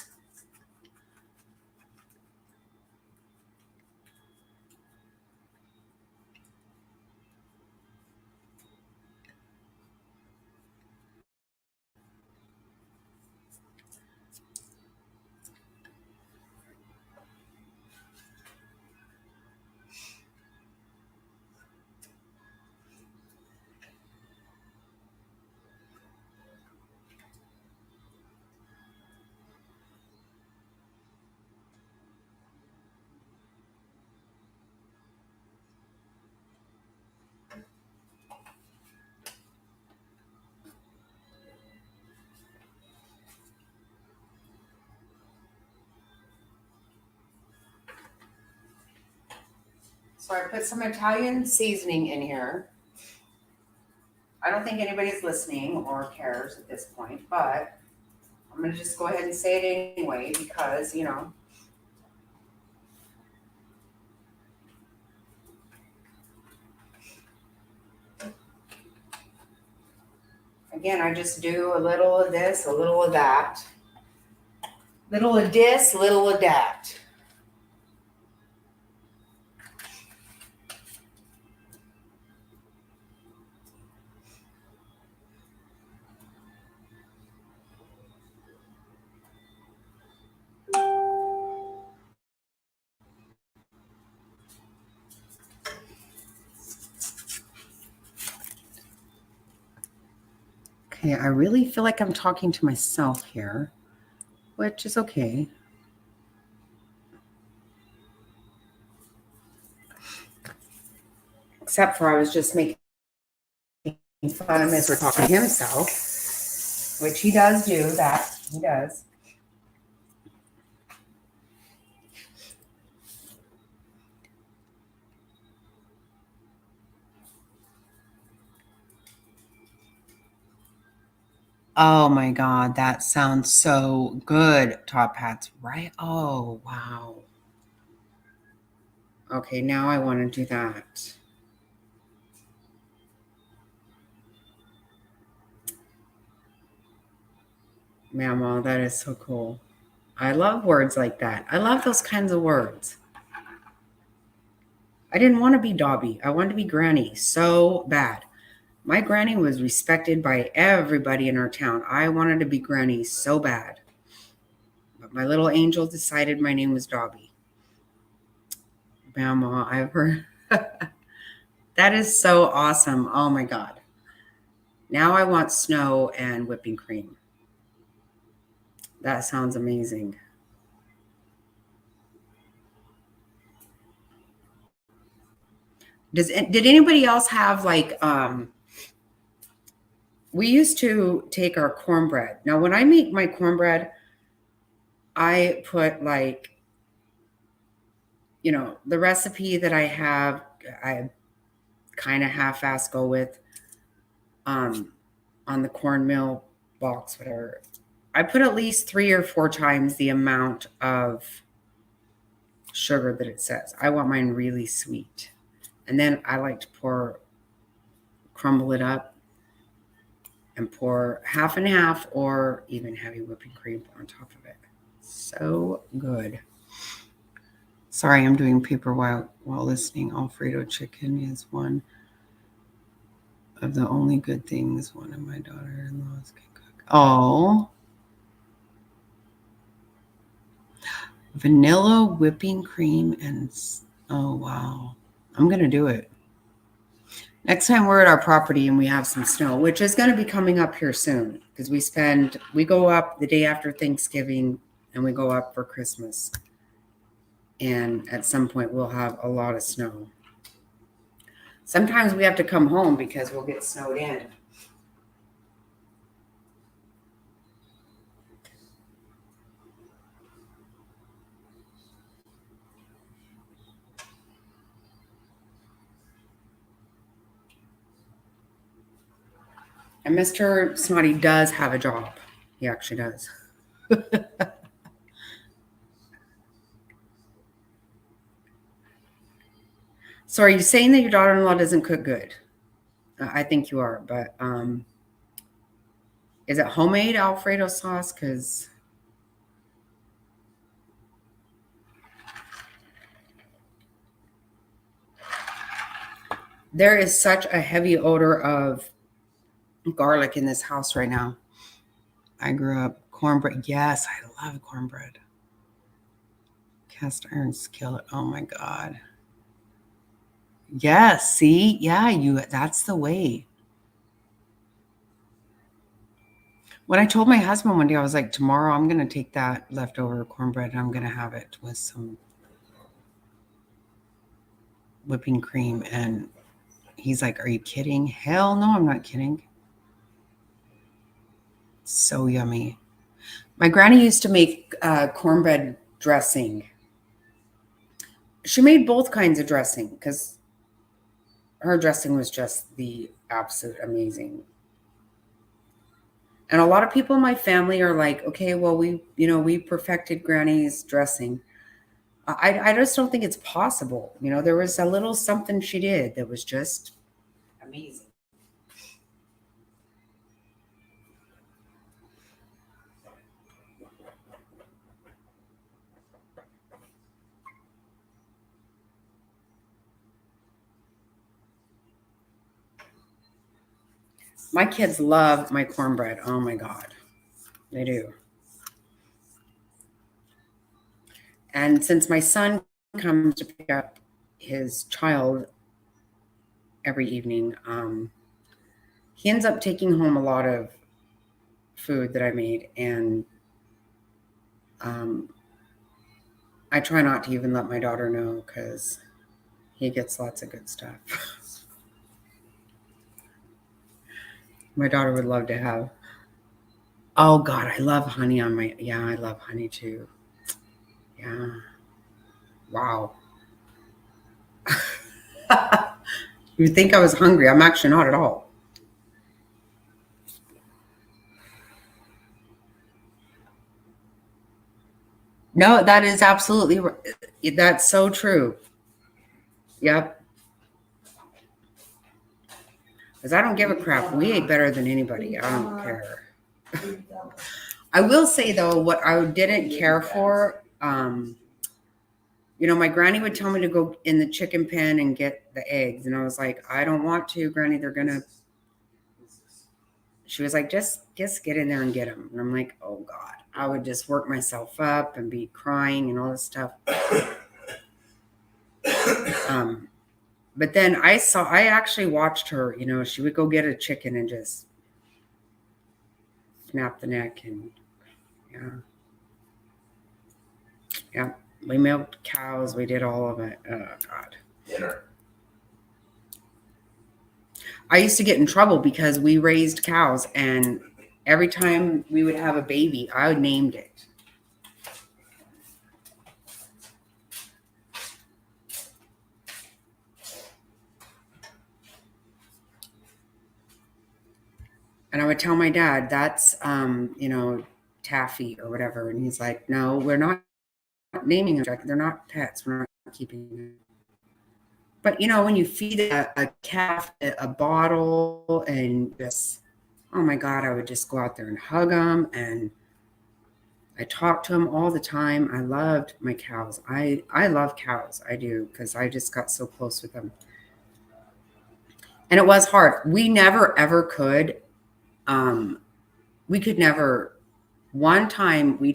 So I put some Italian seasoning in here. I don't think anybody's listening or cares at this point, but I'm going to just go ahead and say it anyway because, Again, I just do a little of this, a little of that. Little of this, little of that. Okay, I really feel like I'm talking to myself here, which is okay. Except for I was just making fun of Mr. talking to himself, which he does do that. He does. Oh my God, that sounds so good. Top hats, right? Oh, wow. Okay, now I want to do that. Mama, that is so cool. I love words like that. I love those kinds of words. I didn't want to be Dobby. I wanted to be Granny so bad. My granny was respected by everybody in our town. I wanted to be Granny so bad. But my little angel decided my name was Dobby. Mama, I've heard. That is so awesome. Oh my God. Now I want snow and whipping cream. That sounds amazing. Did anybody else have like we used to take our cornbread. Now when I make my cornbread, I put like, you know, the recipe that I have, I kind of half-ass go with on the cornmeal box, whatever. I put at least 3 or 4 times the amount of sugar that it says. I want mine really sweet. And then I like to crumble it up and pour half and half or even heavy whipping cream on top of it. So good. Sorry, I'm doing paper while listening. Alfredo chicken is one of the only good things one of my daughter-in-laws can cook. Oh. Vanilla whipping cream and oh wow. I'm going to do it. Next time we're at our property and we have some snow, which is going to be coming up here soon because we go up the day after Thanksgiving and we go up for Christmas. And at some point we'll have a lot of snow. Sometimes we have to come home because we'll get snowed in. And Mr. Snotty does have a job. He actually does. So are you saying that your daughter-in-law doesn't cook good? I think you are, but is it homemade Alfredo sauce? Because there is such a heavy odor of garlic in this house right now. I grew up cornbread. Yes, I love cornbread. Cast iron skillet. Oh my God. Yes, see? Yeah, that's the way. When I told my husband one day, I was like, tomorrow I'm going to take that leftover cornbread and I'm going to have it with some whipping cream. And he's like, are you kidding? Hell no, I'm not kidding. So yummy. My granny used to make cornbread dressing. She made both kinds of dressing because her dressing was just the absolute amazing. And a lot of people in my family are like, okay, well, we perfected Granny's dressing. I just don't think it's possible. You know, there was a little something she did that was just amazing. My kids love my cornbread. Oh my God. They do. And since my son comes to pick up his child every evening, he ends up taking home a lot of food that I made. And I try not to even let my daughter know because he gets lots of good stuff. My daughter would love to have. Oh God, I love honey on my. Yeah, I love honey too. Yeah. Wow. You would think I was hungry. I'm actually not at all. No, that is absolutely. That's so true. Yep. Because I don't give a crap. We ate better than anybody. I don't care. I will say though, what I didn't care for, my granny would tell me to go in the chicken pen and get the eggs. And I was like, I don't want to, Granny. She was like, just get in there and get them. And I'm like, oh God, I would just work myself up and be crying and all this stuff. But then I actually watched her, she would go get a chicken and just snap the neck and yeah. We milked cows. We did all of it. Oh God. Dinner. I used to get in trouble because we raised cows, and every time we would have a baby, I named it. And I would tell my dad, that's, Taffy or whatever. And he's like, no, we're not naming them. They're not pets. We're not keeping them. But, when you feed a calf a bottle and just, oh my God, I would just go out there and hug them. And I talked to them all the time. I loved my cows. I love cows. I do, because I just got so close with them. And it was hard. We never, ever could. We could never. One time we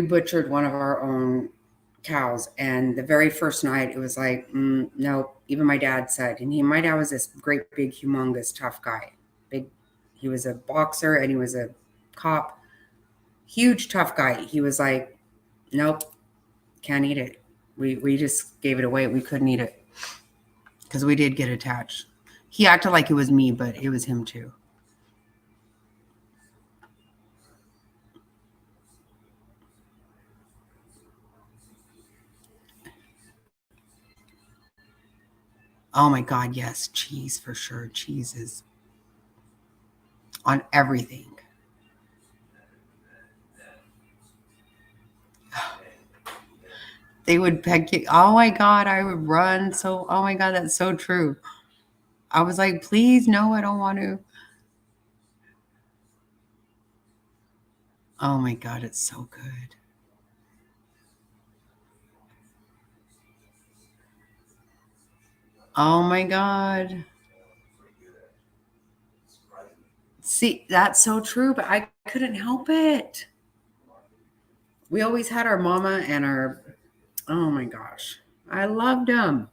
butchered one of our own cows, and the very first night it was like, no. Even my dad said, and my dad was this great, big, humongous, tough guy. He was a boxer and he was a cop. Huge, tough guy. He was like, nope, can't eat it. We just gave it away. We couldn't eat it because we did get attached. He acted like it was me, but it was him too. Oh my God, yes, cheese for sure. Cheese is on everything. They would peck you. Oh my God, I would run. Oh my God, that's so true. I was like, please, no, I don't want to. Oh my God, it's so good. Oh my God. See, that's so true, but I couldn't help it. We always had our mama and oh my gosh, I loved them.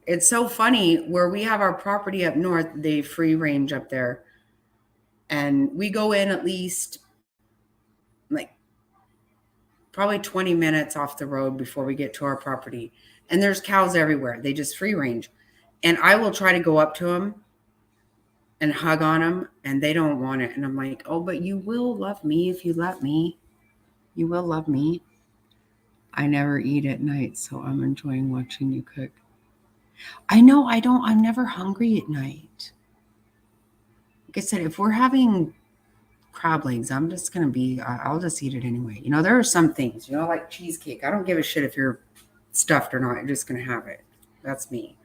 It's so funny where we have our property up north, they free range up there. And we go in at least like probably 20 minutes off the road before we get to our property. And there's cows everywhere. They just free range. And I will try to go up to them and hug on them, and they don't want it. And I'm like, oh, but you will love me if you let me. You will love me. I never eat at night, so I'm enjoying watching you cook. I know I'm never hungry at night. Like I said, if we're having crab legs, I'm just going to I'll just eat it anyway. There are some things, like cheesecake. I don't give a shit if you're stuffed or not. I'm just going to have it. That's me.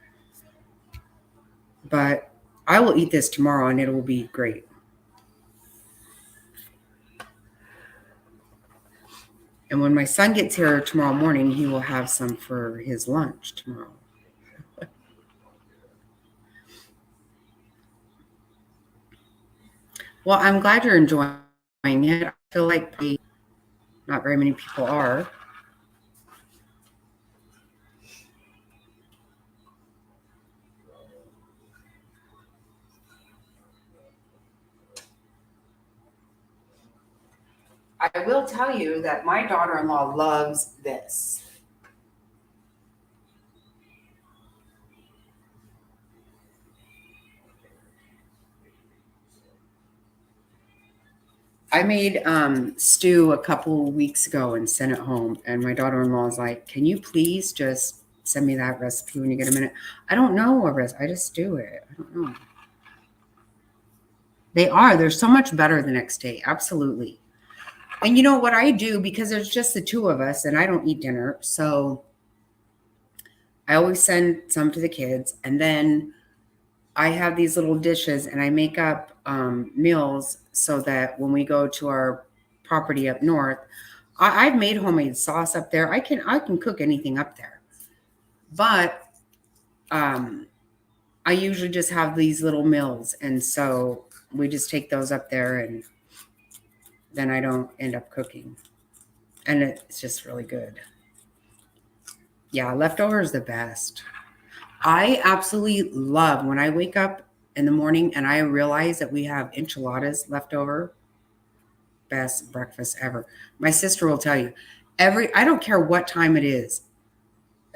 But I will eat this tomorrow and it will be great. And when my son gets here tomorrow morning, he will have some for his lunch tomorrow. Well, I'm glad you're enjoying it. I feel like not very many people are. I will tell you that my daughter-in-law loves this. I made stew a couple weeks ago and sent it home, and my daughter-in-law is like, "Can you please just send me that recipe when you get a minute?" I don't know a recipe. I just do it. I don't know. They're so much better the next day. Absolutely. And you know what I do, because there's just the two of us and I don't eat dinner. So I always send some to the kids, and then I have these little dishes and I make up meals so that when we go to our property up north, I've made homemade sauce up there. I can cook anything up there, but I usually just have these little meals, and so we just take those up there, and then I don't end up cooking, and it's just really good. Yeah, leftover is the best. I absolutely love when I wake up in the morning and I realize that we have enchiladas left over. Best breakfast ever. My sister will tell you, I don't care what time it is.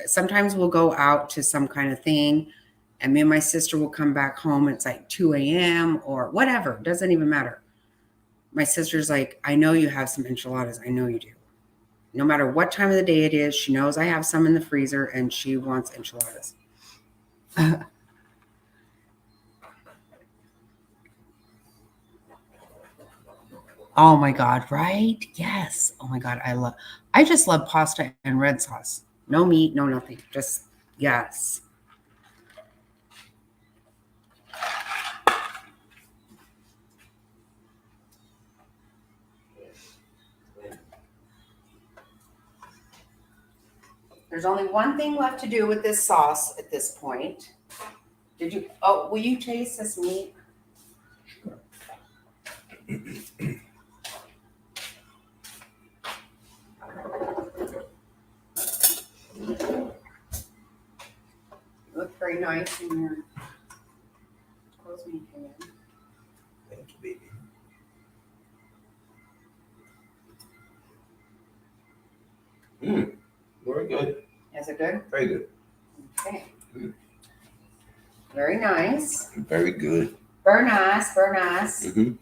Sometimes we'll go out to some kind of thing, and me and my sister will come back home. It's like 2 a.m. or whatever. Doesn't even matter. My sister's like, "I know you have some enchiladas. I know you do." No matter what time of the day it is, she knows I have some in the freezer and she wants enchiladas. Oh my God, right? Yes. Oh my God, I just love pasta and red sauce. No meat, no nothing. Just, yes. There's only one thing left to do with this sauce at this point. Will you taste this meat? You look very nice in your clothes when you came in. Thank you, baby. Very good. Is it good? Very good. Okay. Very nice. Very good. Very nice. Very nice. Mm-hmm.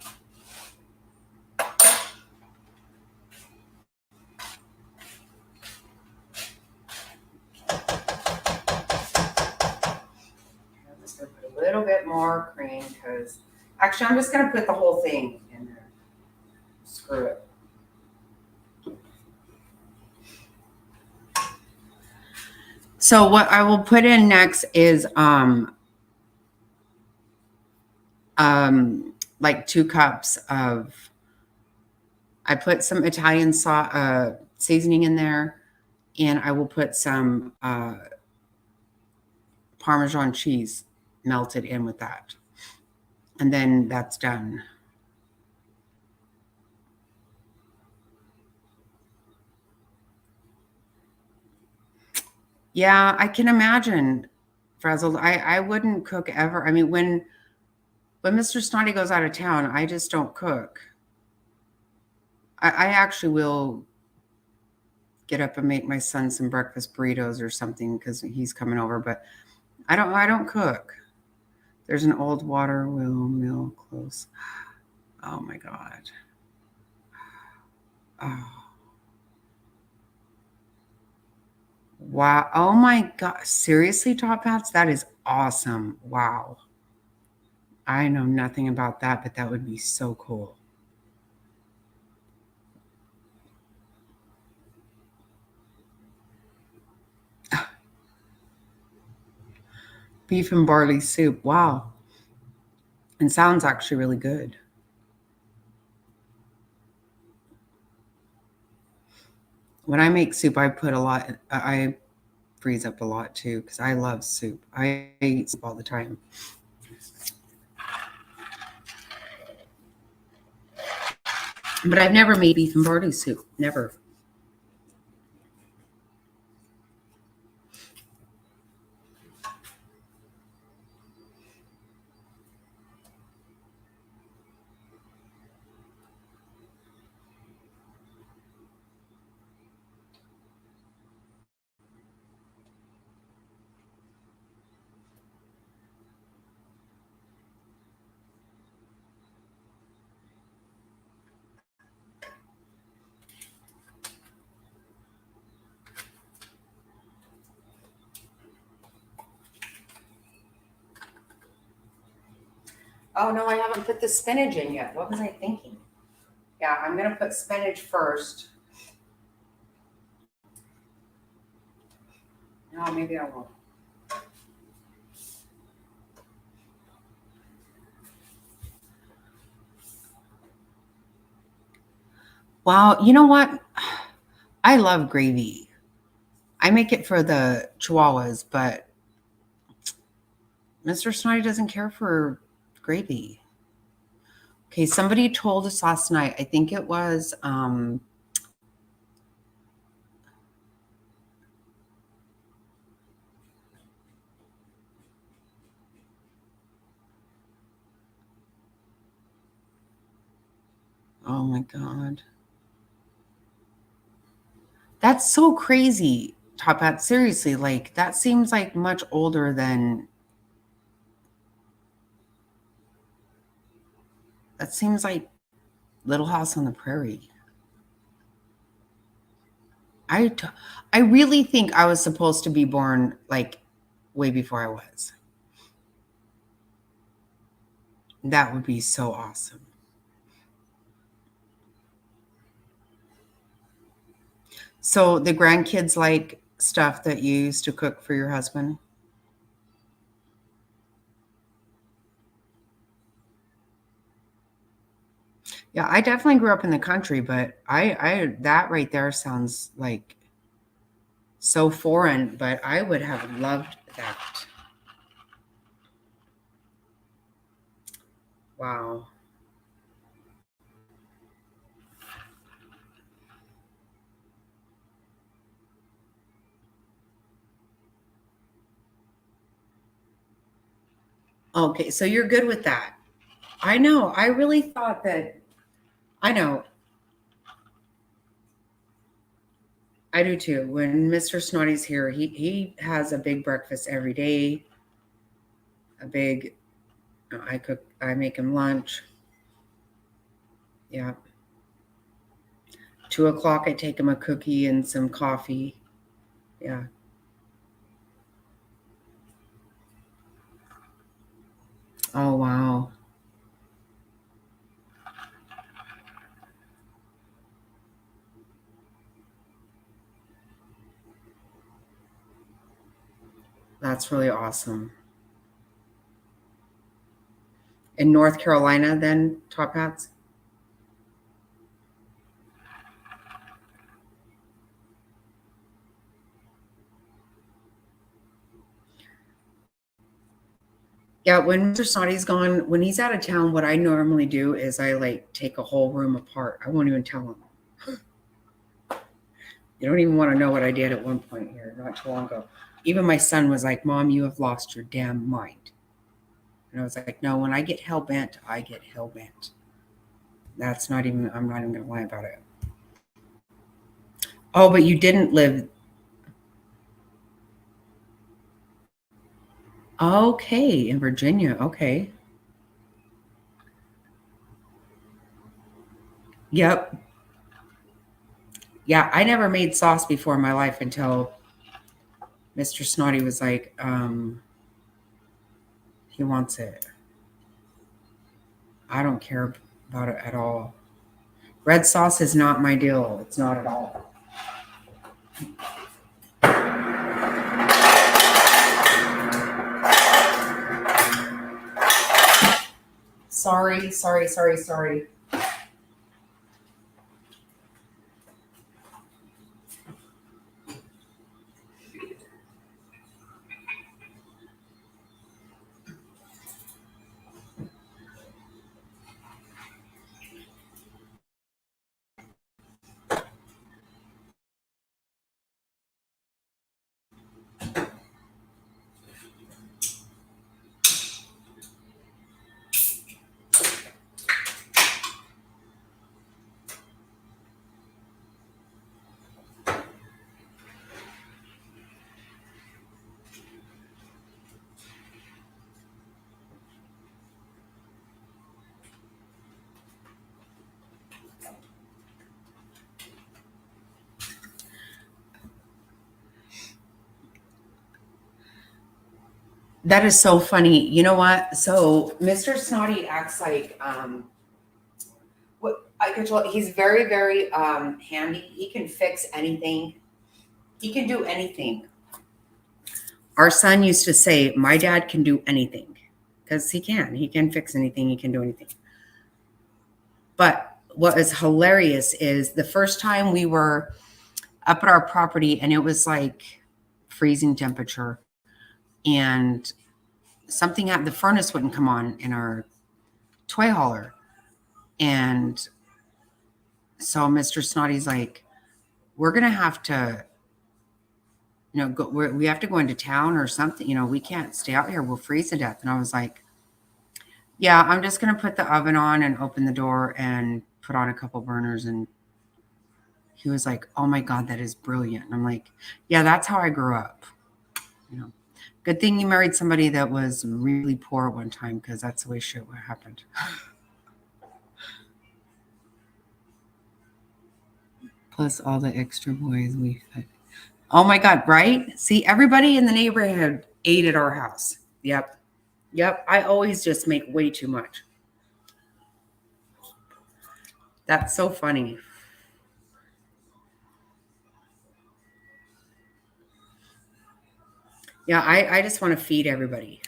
I'm just going to put a little bit more cream because actually I'm just going to put the whole thing in there. Screw it. So what I will put in next is like 2 cups of, I put some Italian seasoning in there, and I will put some Parmesan cheese melted in with that. And then that's done. Yeah, I can imagine, frazzled. I wouldn't cook ever. I mean, when Mr. Snotty goes out of town, I just don't cook. I actually will get up and make my son some breakfast burritos or something because he's coming over, but I don't cook. There's an old water mill close. Oh my God. Oh. Wow. Oh my God. Seriously, Top Hats? That is awesome. Wow. I know nothing about that, but that would be so cool. Beef and barley soup. Wow. And sounds actually really good. When I make soup, I put a lot. I freeze up a lot too because I love soup. I eat soup all the time. But I've never made beef and barley soup. Never. Oh, no, I haven't put the spinach in yet. What was I thinking? Yeah, I'm going to put spinach first. No, maybe I won't. Wow, you know what? I love gravy. I make it for the Chihuahuas, but Mr. Snotty doesn't care for gravy. Okay, somebody told us last night, I think it was oh my God. That's so crazy, Top Hat. Seriously, like that seems like much older than that seems like Little House on the Prairie. I really think I was supposed to be born like way before I was. That would be so awesome. So the grandkids like stuff that you used to cook for your husband? Yeah, I definitely grew up in the country, but I that right there sounds like so foreign, but I would have loved that. Wow. Okay, so you're good with that. I know. I really thought that I know. I do too. When Mr. Snotty's here, he has a big breakfast every day. A big I make him lunch. Yeah. 2:00 I take him a cookie and some coffee. Yeah. Oh wow. That's really awesome. In North Carolina then, Top Hats? Yeah, when Mr. Snotty's gone, when he's out of town, what I normally do is I like take a whole room apart. I won't even tell him. You don't even want to know what I did at one point here, not too long ago. Even my son was like, Mom, you have lost your damn mind. And I was like, no, when I get hell bent, I get hell bent. I'm not even going to lie about it. Oh, but you didn't live. Okay, in Virginia. Okay. Yep. Yeah, I never made sauce before in my life until Mr. Snotty was like, he wants it. I don't care about it at all. Red sauce is not my deal. It's not at all. Sorry. That is so funny. You know what? So Mr. Snotty acts like what I control. He's very, very handy. He can fix anything. He can do anything. Our son used to say, "My dad can do anything," because he can. He can fix anything. He can do anything. But what is hilarious is the first time we were up at our property and it was like freezing temperature, and something at the furnace wouldn't come on in our toy hauler. And so Mr. Snotty's like, we're going to have to, we have to go into town or something. We can't stay out here. We'll freeze to death. And I was like, yeah, I'm just going to put the oven on and open the door and put on a couple burners. And he was like, oh my God, that is brilliant. And I'm like, yeah, that's how I grew up. Good thing you married somebody that was really poor at one time, because that's the way shit would happened. Plus all the extra boys we fed. Oh my God, right? See, everybody in the neighborhood ate at our house. Yep. I always just make way too much. That's so funny. Yeah, I just want to feed everybody.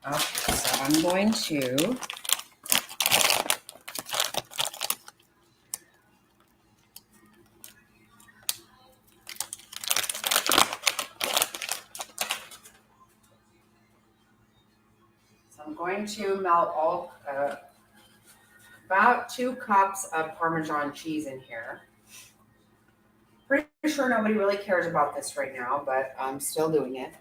Okay, so I'm going to melt all about 2 cups of Parmesan cheese in here. Pretty sure nobody really cares about this right now, but I'm still doing it.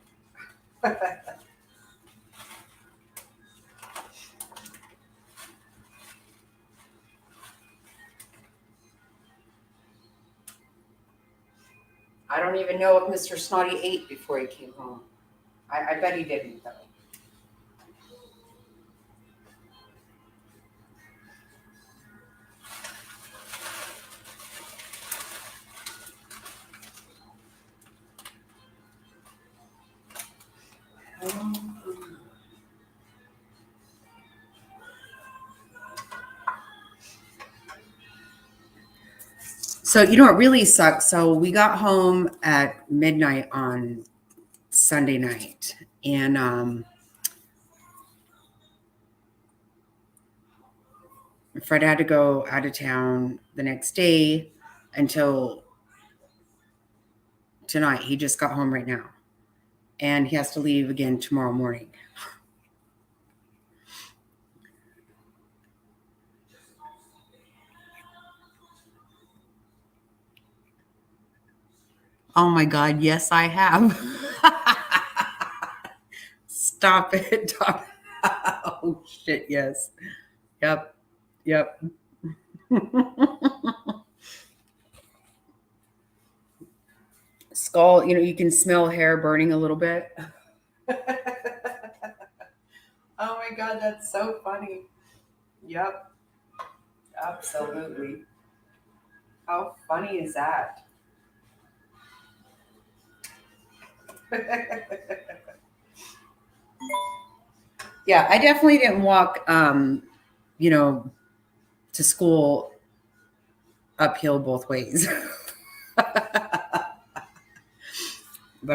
I don't even know if Mr. Snotty ate before he came home. I bet he didn't, though. So, it really sucks. So we got home at midnight on Sunday night, and Fred had to go out of town the next day until tonight. He just got home right now, and he has to leave again tomorrow morning. Oh my God, yes, I have. Stop it. Oh shit, yes. Yep. Skull, you can smell hair burning a little bit. Oh my God, that's so funny. Yep. Absolutely. How funny is that? Yeah, I definitely didn't walk to school uphill both ways. But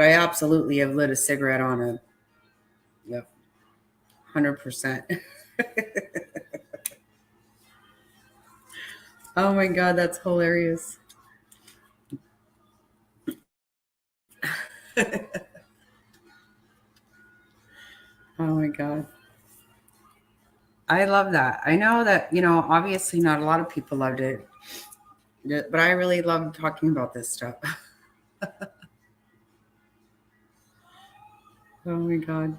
I absolutely have lit a cigarette on a 100%. Oh my God, that's hilarious. Oh my God. I love that. I know that, obviously not a lot of people loved it, but I really love talking about this stuff. Oh my God.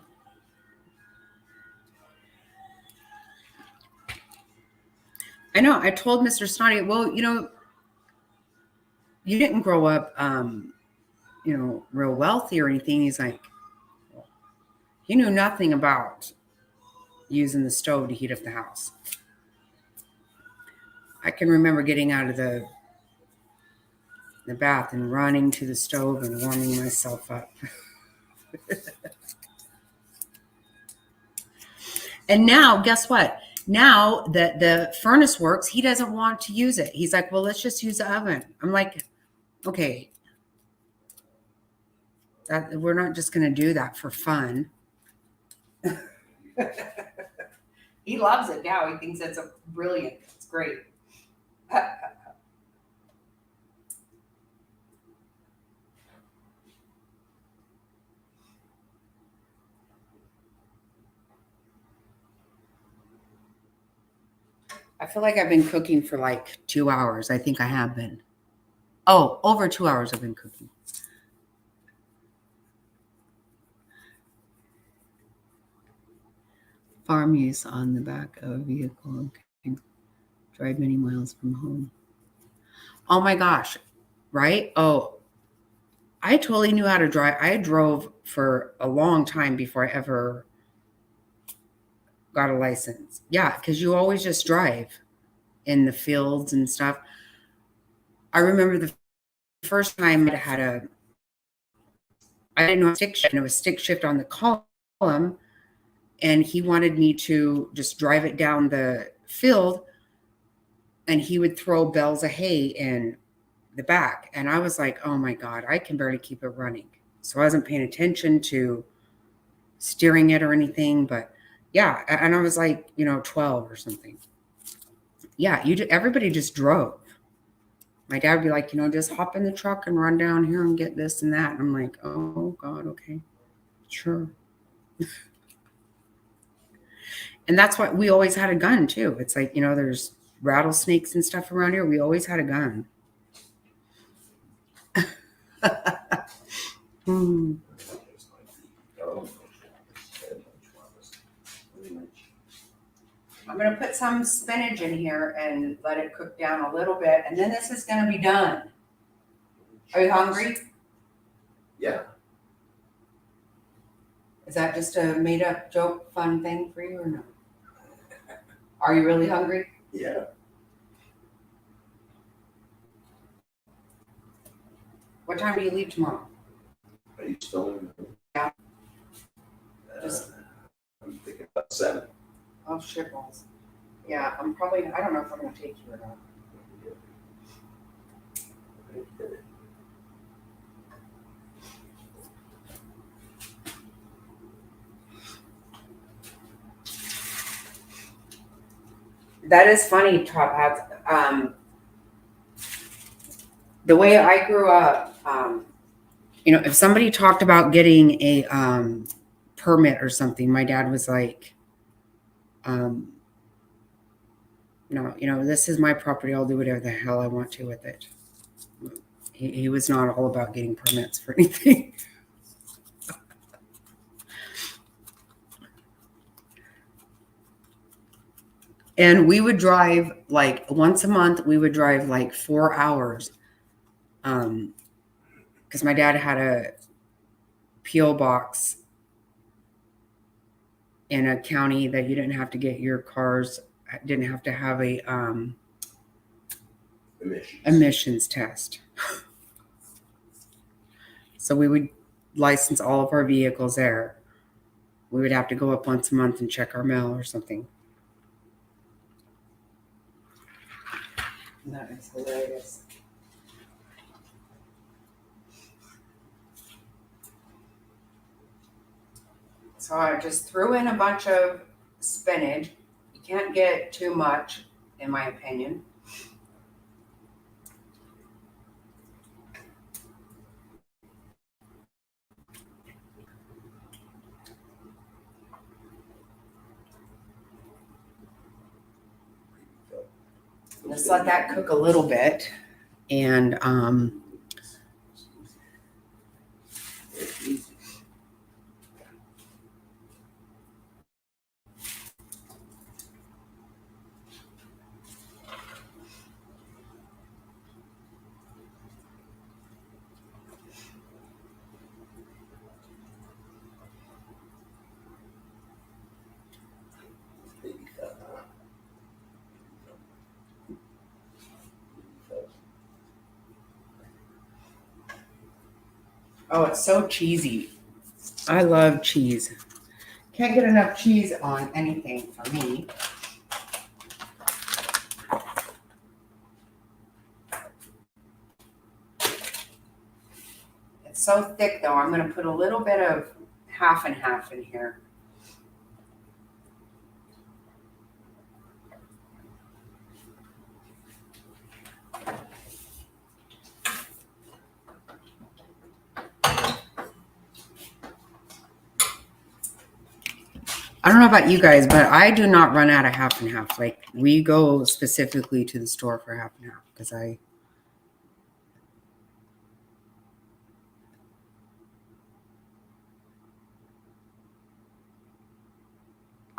I know. I told Mr. Snotty, well, you didn't grow up, real wealthy or anything. He's like, he knew nothing about using the stove to heat up the house. I can remember getting out of the bath and running to the stove and warming myself up. And now, guess what? Now that the furnace works, he doesn't want to use it. He's like, well, let's just use the oven. I'm like, okay, we're not just going to do that for fun. He loves it now. He thinks it's brilliant. It's great. I feel like I've been cooking for like 2 hours. I think I have been. Oh, over 2 hours I've been cooking. Farm use on the back of a vehicle. Okay. Drive many miles from home. Oh my gosh. Right? Oh, I totally knew how to drive. I drove for a long time before I ever got a license. Yeah, because you always just drive in the fields and stuff. I remember the first time I didn't know stick shift, and it was stick shift on the column, and he wanted me to just drive it down the field, and he would throw bales of hay in the back, and I was like, oh my God, I can barely keep it running. So I wasn't paying attention to steering it or anything, but yeah, and I was like, 12 or something. Yeah, everybody just drove. My dad would be like, just hop in the truck and run down here and get this and that. And I'm like, oh God, okay, sure. And that's why we always had a gun too. It's like, there's rattlesnakes and stuff around here. We always had a gun. Hmm. I'm going to put some spinach in here and let it cook down a little bit. And then this is going to be done. Are you hungry? Yeah. Is that just a made up joke, fun thing for you or no? Are you really hungry? Yeah. What time do you leave tomorrow? Are you still in? Yeah. I'm thinking about 7. Oh, shit balls. Yeah, I don't know if I'm going to take you or not. That is funny, Top Hats. The way I grew up, if somebody talked about getting a permit or something, my dad was like, no, this is my property. I'll do whatever the hell I want to with it. He was not all about getting permits for anything. And we would drive like once a month, we would drive like 4 hours. Because my dad had a P.O. box in a county that you didn't have to get your cars, didn't have to have a emissions test. So we would license all of our vehicles there. We would have to go up once a month and check our mail or something. That is hilarious. So I just threw in a bunch of spinach. You can't get too much, in my opinion. Just let that cook a little bit. And Oh, it's so cheesy. I love cheese. Can't get enough cheese on anything for me. It's so thick though. I'm going to put a little bit of half and half in here. I don't know about you guys, but I do not run out of half and half. Like, we go specifically to the store for half and half because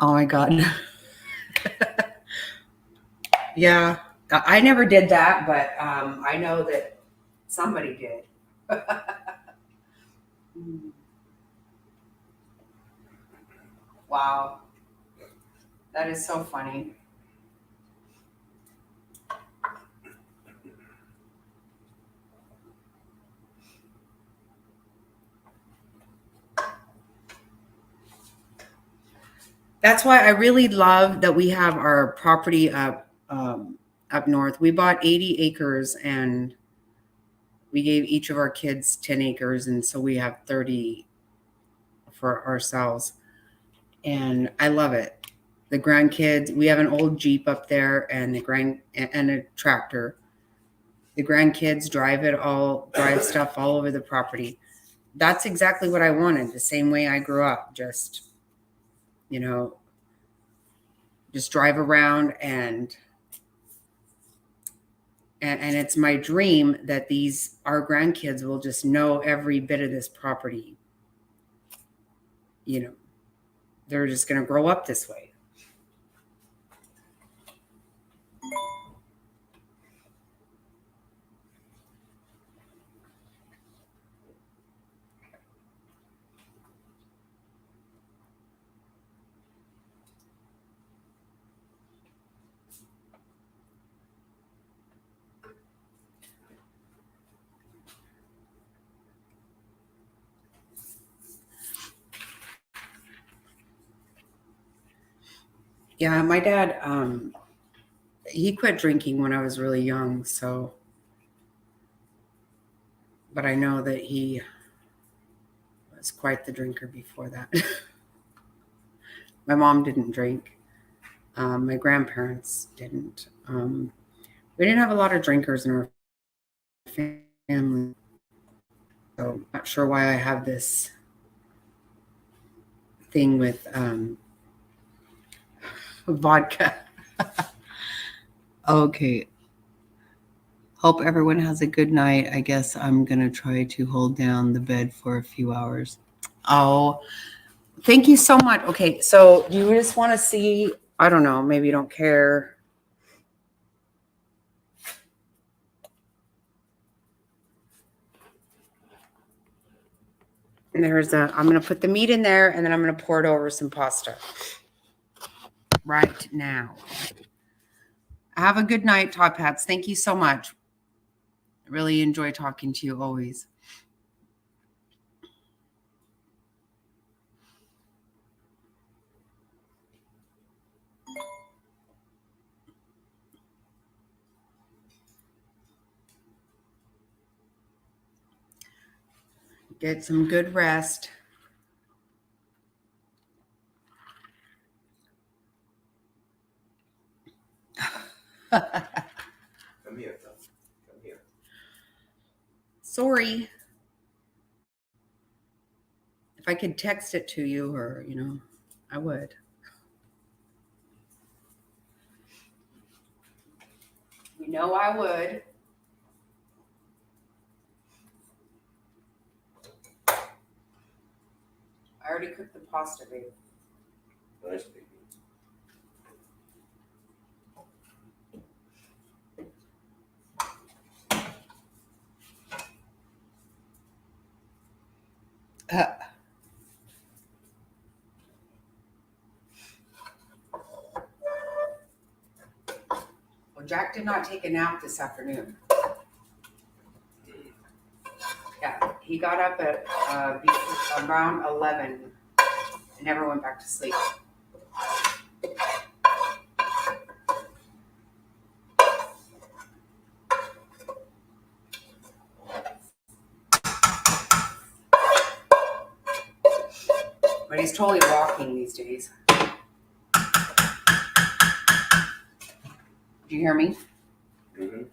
oh my God. Yeah, I never did that, but I know that somebody did. Wow. That is so funny. That's why I really love that we have our property up north. We bought 80 acres and we gave each of our kids 10 acres. And so we have 30 for ourselves. And I love it. The grandkids, we have an old Jeep up there and and a tractor. The grandkids drive stuff all over the property. That's exactly what I wanted. The same way I grew up, just drive around and it's my dream that our grandkids will just know every bit of this property. They're just going to grow up this way. Yeah, my dad, he quit drinking when I was really young, but I know that he was quite the drinker before that. My mom didn't drink. My grandparents didn't. We didn't have a lot of drinkers in our family. So not sure why I have this thing with vodka. Okay. Hope everyone has a good night. I guess I'm going to try to hold down the bed for a few hours. Oh, thank you so much. Okay, so do you just want to see, I don't know, maybe you don't care. And I'm going to put the meat in there and then I'm going to pour it over some pasta right now. Have a good night, Top Hats. Thank you so much. Really enjoy talking to you always. Get some good rest. Come here, Tom. Come here. Sorry. If I could text it to you or, I would. I would. I already cooked the pasta, babe. Nice baby. Well, Jack did not take a nap this afternoon. Yeah, he He got up at around 11 and never went back to sleep. But he's totally walking these days. Do you hear me? Mm-hmm.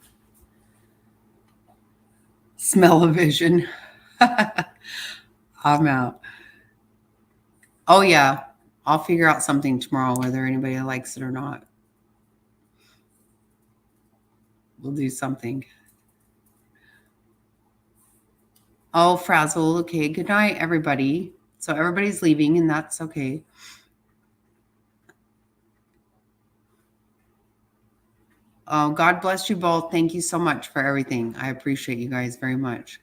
Smell-o-vision. I'm out. Oh, yeah. I'll figure out something tomorrow, whether anybody likes it or not. We'll do something. Oh, frazzle. Okay. Good night, everybody. So everybody's leaving, and that's okay. Oh, God bless you both. Thank you so much for everything. I appreciate you guys very much.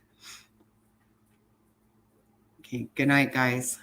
Okay. Good night, guys.